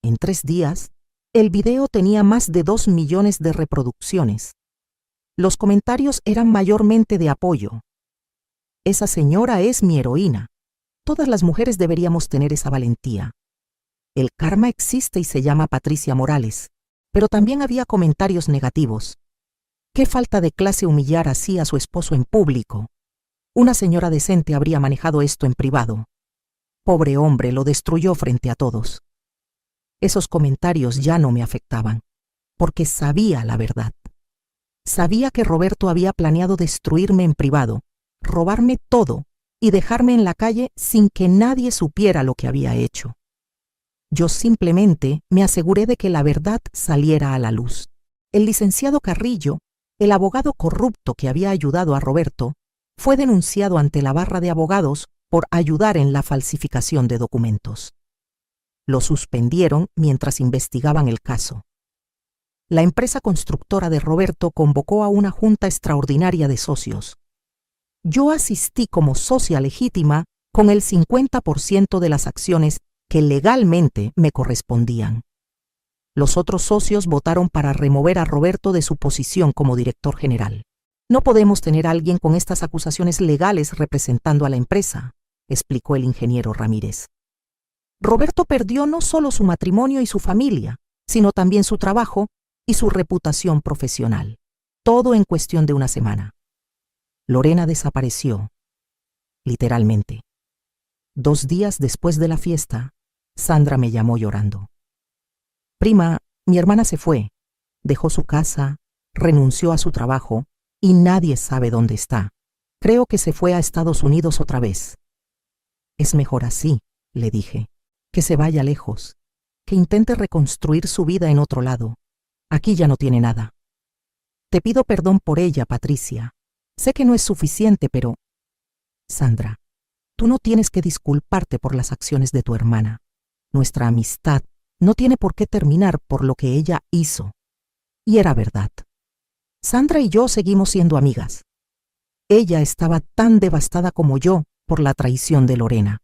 En 3 días, el video tenía más de 2 millones de reproducciones. Los comentarios eran mayormente de apoyo. Esa señora es mi heroína. Todas las mujeres deberíamos tener esa valentía. El karma existe y se llama Patricia Morales, pero también había comentarios negativos. ¿Qué falta de clase humillar así a su esposo en público? Una señora decente habría manejado esto en privado. Pobre hombre, lo destruyó frente a todos. Esos comentarios ya no me afectaban, porque sabía la verdad. Sabía que Roberto había planeado destruirme en privado, robarme todo y dejarme en la calle sin que nadie supiera lo que había hecho. Yo simplemente me aseguré de que la verdad saliera a la luz. El licenciado Carrillo, el abogado corrupto que había ayudado a Roberto, fue denunciado ante la barra de abogados por ayudar en la falsificación de documentos. Lo suspendieron mientras investigaban el caso. La empresa constructora de Roberto convocó a una junta extraordinaria de socios. Yo asistí como socia legítima con el 50% de las acciones que legalmente me correspondían. Los otros socios votaron para remover a Roberto de su posición como director general. No podemos tener a alguien con estas acusaciones legales representando a la empresa, explicó el ingeniero Ramírez. Roberto perdió no solo su matrimonio y su familia, sino también su trabajo y su reputación profesional. Todo en cuestión de 1 semana. Lorena desapareció, literalmente. 2 días después de la fiesta, Sandra me llamó llorando. Prima, mi hermana se fue, dejó su casa, renunció a su trabajo y nadie sabe dónde está. Creo que se fue a Estados Unidos otra vez. Es mejor así, le dije, que se vaya lejos, que intente reconstruir su vida en otro lado. Aquí ya no tiene nada. Te pido perdón por ella, Patricia. Sé que no es suficiente, pero... Sandra, tú no tienes que disculparte por las acciones de tu hermana. Nuestra amistad no tiene por qué terminar por lo que ella hizo. Y era verdad. Sandra y yo seguimos siendo amigas. Ella estaba tan devastada como yo por la traición de Lorena.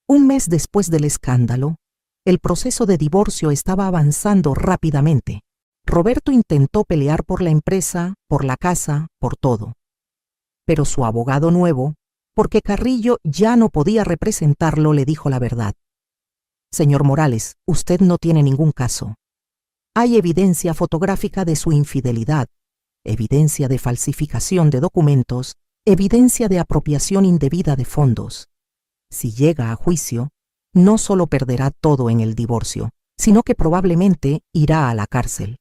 1 mes después del escándalo, el proceso de divorcio estaba avanzando rápidamente. Roberto intentó pelear por la empresa, por la casa, por todo. Pero su abogado nuevo porque Carrillo ya no podía representarlo, le dijo la verdad. Señor Morales, usted no tiene ningún caso. Hay evidencia fotográfica de su infidelidad, evidencia de falsificación de documentos, evidencia de apropiación indebida de fondos. Si llega a juicio, no solo perderá todo en el divorcio, sino que probablemente irá a la cárcel.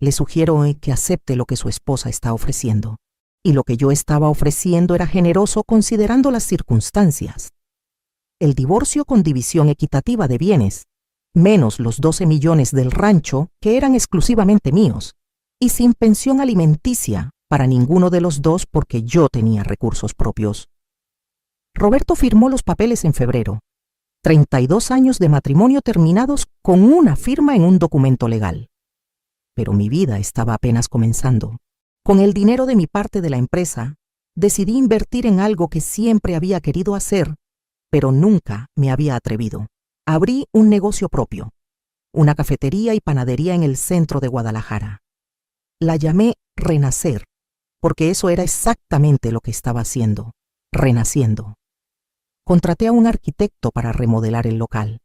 Le sugiero que acepte lo que su esposa está ofreciendo. Y lo que yo estaba ofreciendo era generoso considerando las circunstancias. El divorcio con división equitativa de bienes, menos los 12 millones del rancho que eran exclusivamente míos, y sin pensión alimenticia para ninguno de los dos porque yo tenía recursos propios. Roberto firmó los papeles en febrero. 32 años de matrimonio terminados con una firma en un documento legal. Pero mi vida estaba apenas comenzando. Con el dinero de mi parte de la empresa, decidí invertir en algo que siempre había querido hacer, pero nunca me había atrevido. Abrí un negocio propio, una cafetería y panadería en el centro de Guadalajara. La llamé Renacer, porque eso era exactamente lo que estaba haciendo, renaciendo. Contraté a un arquitecto para remodelar el local.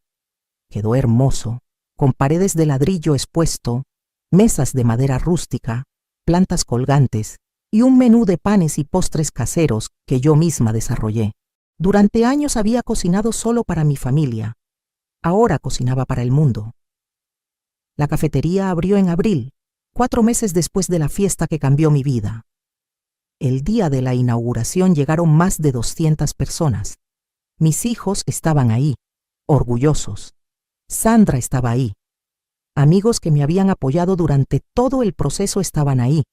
Quedó hermoso, con paredes de ladrillo expuesto, mesas de madera rústica, plantas colgantes y un menú de panes y postres caseros que yo misma desarrollé. Durante años había cocinado solo para mi familia. Ahora cocinaba para el mundo. La cafetería abrió en abril, 4 meses después de la fiesta que cambió mi vida. El día de la inauguración llegaron más de 200 personas. Mis hijos estaban ahí, orgullosos. Sandra estaba ahí. Amigos que me habían apoyado durante todo el proceso estaban ahí.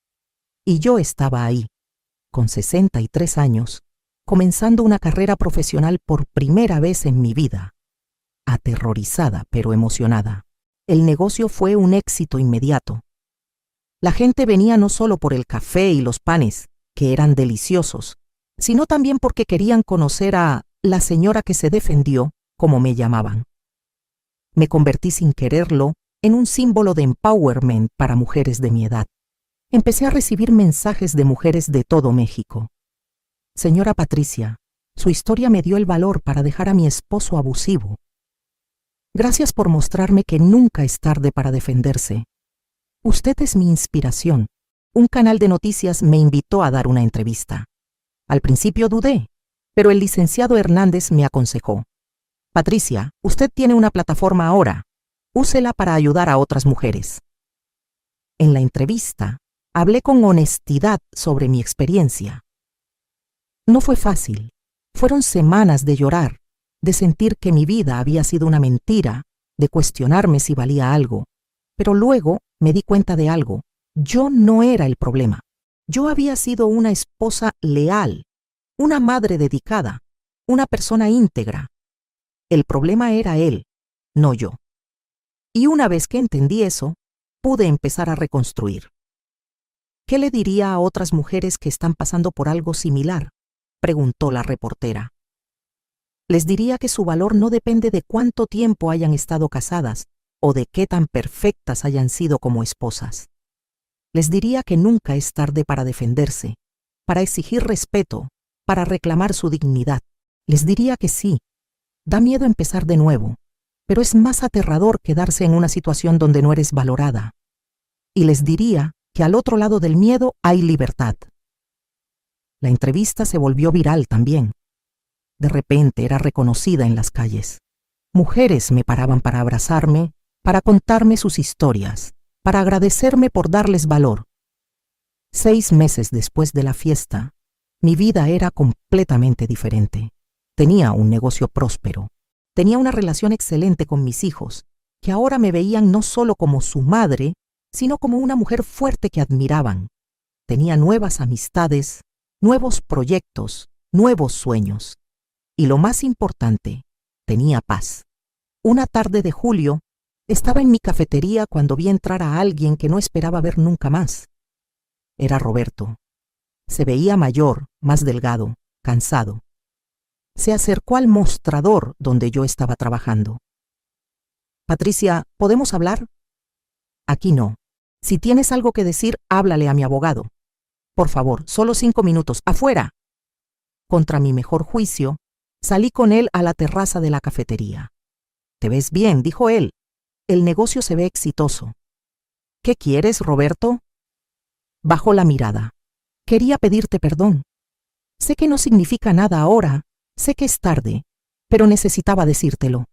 Y yo estaba ahí, con 63 años, comenzando una carrera profesional por primera vez en mi vida. Aterrorizada, pero emocionada. El negocio fue un éxito inmediato. La gente venía no solo por el café y los panes, que eran deliciosos, sino también porque querían conocer a la señora que se defendió, como me llamaban. Me convertí sin quererlo en un símbolo de empowerment para mujeres de mi edad. Empecé a recibir mensajes de mujeres de todo México. Señora Patricia, su historia me dio el valor para dejar a mi esposo abusivo. Gracias por mostrarme que nunca es tarde para defenderse. Usted es mi inspiración. Un canal de noticias me invitó a dar una entrevista. Al principio dudé, pero el licenciado Hernández me aconsejó. Patricia, usted tiene una plataforma ahora. Úsela para ayudar a otras mujeres. En la entrevista, hablé con honestidad sobre mi experiencia. No fue fácil. Fueron semanas de llorar, de sentir que mi vida había sido una mentira, de cuestionarme si valía algo. Pero luego me di cuenta de algo. Yo no era el problema. Yo había sido una esposa leal, una madre dedicada, una persona íntegra. El problema era él, no yo. Y una vez que entendí eso, pude empezar a reconstruir. ¿Qué le diría a otras mujeres que están pasando por algo similar?, preguntó la reportera. Les diría que su valor no depende de cuánto tiempo hayan estado casadas o de qué tan perfectas hayan sido como esposas. Les diría que nunca es tarde para defenderse, para exigir respeto, para reclamar su dignidad. Les diría que sí, da miedo empezar de nuevo, pero es más aterrador quedarse en una situación donde no eres valorada. Y les diría que al otro lado del miedo hay libertad. La entrevista se volvió viral también. De repente era reconocida en las calles. Mujeres me paraban para abrazarme, para contarme sus historias, para agradecerme por darles valor. 6 meses después de la fiesta, mi vida era completamente diferente. Tenía un negocio próspero. Tenía una relación excelente con mis hijos, que ahora me veían no solo como su madre, sino como una mujer fuerte que admiraban. Tenía nuevas amistades, nuevos proyectos, nuevos sueños. Y lo más importante, tenía paz. Una tarde de julio, estaba en mi cafetería cuando vi entrar a alguien que no esperaba ver nunca más. Era Roberto. Se veía mayor, más delgado, cansado. Se acercó al mostrador donde yo estaba trabajando. Patricia, ¿podemos hablar? Aquí no. Si tienes algo que decir, háblale a mi abogado. Por favor, solo 5 minutos. ¡Afuera! contra mi mejor juicio, salí con él a la terraza de la cafetería. «Te ves bien», dijo él. «El negocio se ve exitoso». «¿Qué quieres, Roberto?» Bajó la mirada. «Quería pedirte perdón. Sé que no significa nada ahora, sé que es tarde, pero necesitaba decírtelo.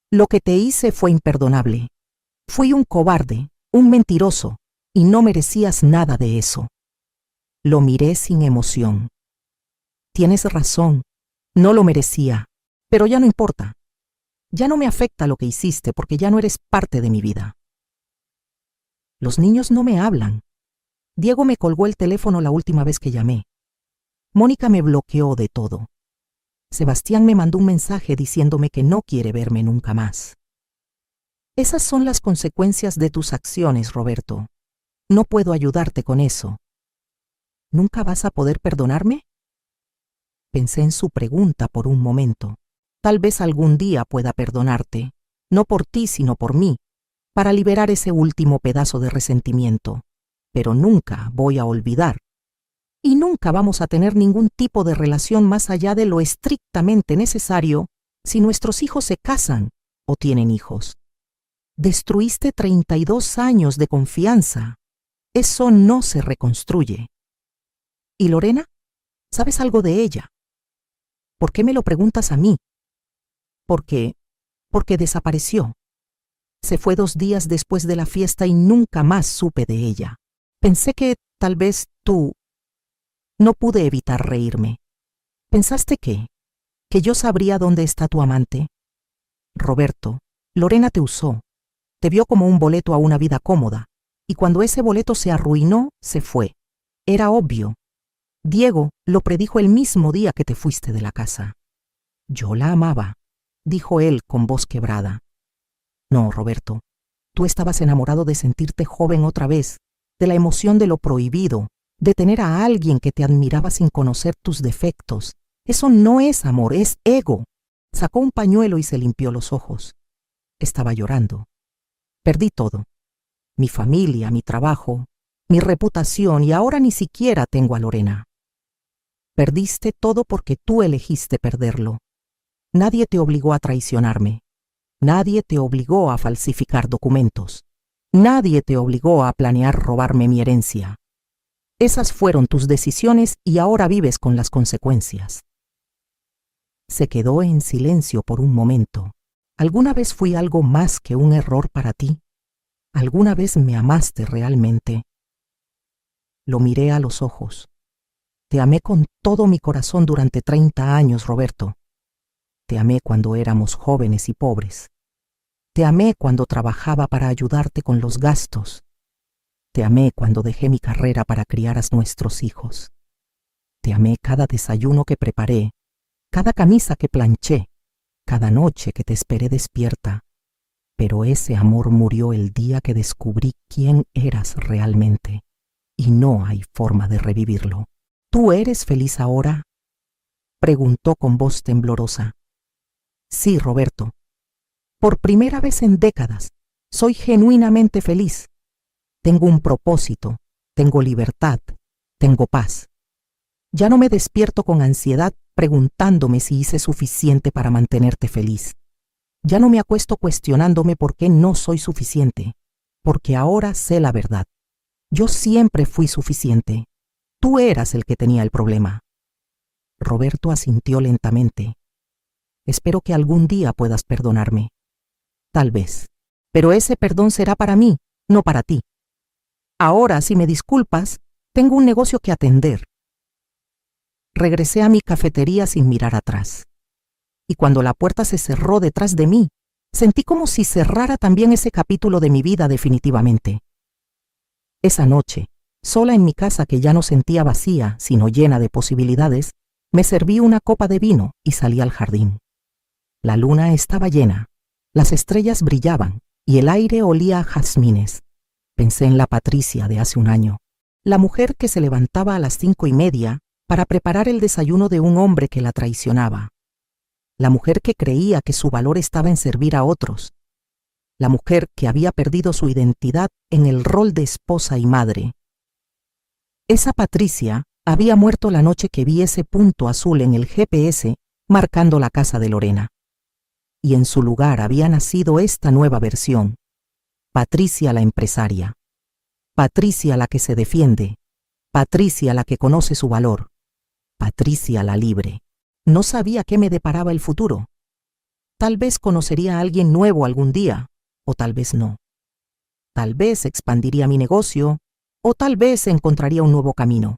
Lo que te hice fue imperdonable. Fui un cobarde, un mentiroso, y no merecías nada de eso». Lo miré sin emoción. «Tienes razón, no lo merecía, pero ya no importa. Ya no me afecta lo que hiciste porque ya no eres parte de mi vida». Los niños no me hablan. Diego me colgó el teléfono la última vez que llamé. Mónica me bloqueó de todo. Sebastián me mandó un mensaje diciéndome que no quiere verme nunca más. Esas son las consecuencias de tus acciones, Roberto. No puedo ayudarte con eso. ¿Nunca vas a poder perdonarme? Pensé en su pregunta por un momento. Tal vez algún día pueda perdonarte, no por ti sino por mí, para liberar ese último pedazo de resentimiento. Pero nunca voy a olvidar. Y nunca vamos a tener ningún tipo de relación más allá de lo estrictamente necesario si nuestros hijos se casan o tienen hijos. Destruiste 32 años de confianza. Eso no se reconstruye. ¿Y Lorena? ¿Sabes algo de ella? ¿Por qué me lo preguntas a mí? Porque desapareció. Se fue 2 días después de la fiesta y nunca más supe de ella. Pensé que tal vez tú... No pude evitar reírme. ¿Pensaste que yo sabría dónde está tu amante? Roberto, Lorena te usó. Te vio como un boleto a una vida cómoda. Y cuando ese boleto se arruinó, se fue. Era obvio. Diego lo predijo el mismo día que te fuiste de la casa. Yo la amaba, dijo él con voz quebrada. No, Roberto, tú estabas enamorado de sentirte joven otra vez, de la emoción de lo prohibido, de tener a alguien que te admiraba sin conocer tus defectos. Eso no es amor, es ego. Sacó un pañuelo y se limpió los ojos. Estaba llorando. Perdí todo. Mi familia, mi trabajo, mi reputación, y ahora ni siquiera tengo a Lorena. Perdiste todo porque tú elegiste perderlo. Nadie te obligó a traicionarme. Nadie te obligó a falsificar documentos. Nadie te obligó a planear robarme mi herencia. Esas fueron tus decisiones y ahora vives con las consecuencias. Se quedó en silencio por un momento. ¿Alguna vez fui algo más que un error para ti? ¿Alguna vez me amaste realmente? Lo miré a los ojos. Te amé con todo mi corazón durante 30 años, Roberto. Te amé cuando éramos jóvenes y pobres. Te amé cuando trabajaba para ayudarte con los gastos. Te amé cuando dejé mi carrera para criar a nuestros hijos. Te amé cada desayuno que preparé, cada camisa que planché, cada noche que te esperé despierta. Pero ese amor murió el día que descubrí quién eras realmente, y no hay forma de revivirlo. ¿Tú eres feliz ahora?, preguntó con voz temblorosa. Sí, Roberto. Por primera vez en décadas, soy genuinamente feliz. Tengo un propósito, tengo libertad, tengo paz. Ya no me despierto con ansiedad preguntándome si hice suficiente para mantenerte feliz. Ya no me acuesto cuestionándome por qué no soy suficiente, porque ahora sé la verdad. Yo siempre fui suficiente. Tú eras el que tenía el problema. Roberto asintió lentamente. Espero que algún día puedas perdonarme. Tal vez. Pero ese perdón será para mí, no para ti. Ahora, si me disculpas, tengo un negocio que atender. Regresé a mi cafetería sin mirar atrás. Y cuando la puerta se cerró detrás de mí, sentí como si cerrara también ese capítulo de mi vida definitivamente. Esa noche, sola en mi casa que ya no sentía vacía, sino llena de posibilidades, me serví una copa de vino y salí al jardín. La luna estaba llena, las estrellas brillaban y el aire olía a jazmines. Pensé en la Patricia de hace un año, la mujer que se levantaba a las 5:30 para preparar el desayuno de un hombre que la traicionaba. La mujer que creía que su valor estaba en servir a otros. La mujer que había perdido su identidad en el rol de esposa y madre. Esa Patricia Había muerto la noche que vi ese punto azul en el GPS marcando la casa de Lorena. Y en su lugar había nacido esta nueva versión. Patricia la empresaria. Patricia la que se defiende. Patricia la que conoce su valor. Patricia la libre. No sabía qué me deparaba el futuro. Tal vez conocería a alguien nuevo algún día, o tal vez no. Tal vez expandiría mi negocio, o tal vez encontraría un nuevo camino.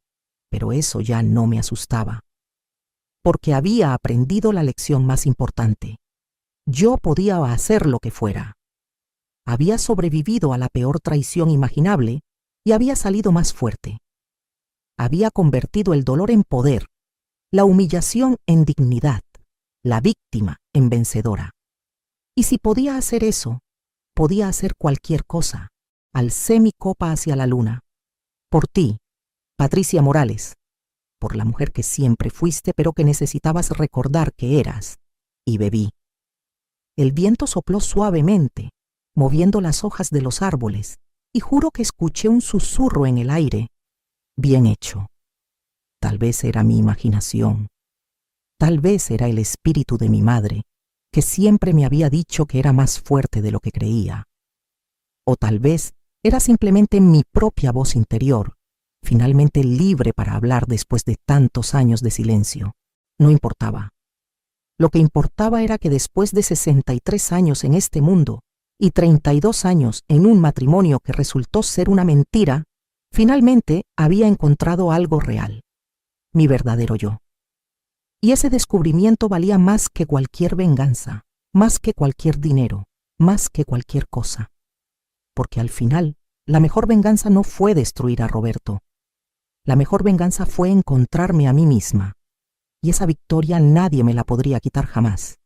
Pero eso ya no me asustaba. Porque había aprendido la lección más importante. Yo podía hacer lo que fuera. Había sobrevivido a la peor traición imaginable y había salido más fuerte. Había convertido el dolor en poder, la humillación en dignidad, la víctima en vencedora. Y si podía hacer eso, podía hacer cualquier cosa. Alcé mi copa hacia la luna. Por ti, Patricia Morales. Por la mujer que siempre fuiste, pero que necesitabas recordar que eras. Y bebí. El viento sopló suavemente, moviendo las hojas de los árboles, y juro que escuché un susurro en el aire. Bien hecho. Tal vez era mi imaginación. Tal vez era el espíritu de mi madre, que siempre me había dicho que era más fuerte de lo que creía. O tal vez era simplemente mi propia voz interior, finalmente libre para hablar después de tantos años de silencio. No importaba. Lo que importaba era que después de 63 años en este mundo y 32 años en un matrimonio que resultó ser una mentira, finalmente había encontrado algo real, mi verdadero yo. Y ese descubrimiento valía más que cualquier venganza, más que cualquier dinero, más que cualquier cosa. Porque al final, la mejor venganza no fue destruir a Roberto. La mejor venganza fue encontrarme a mí misma. Y esa victoria nadie me la podría quitar jamás.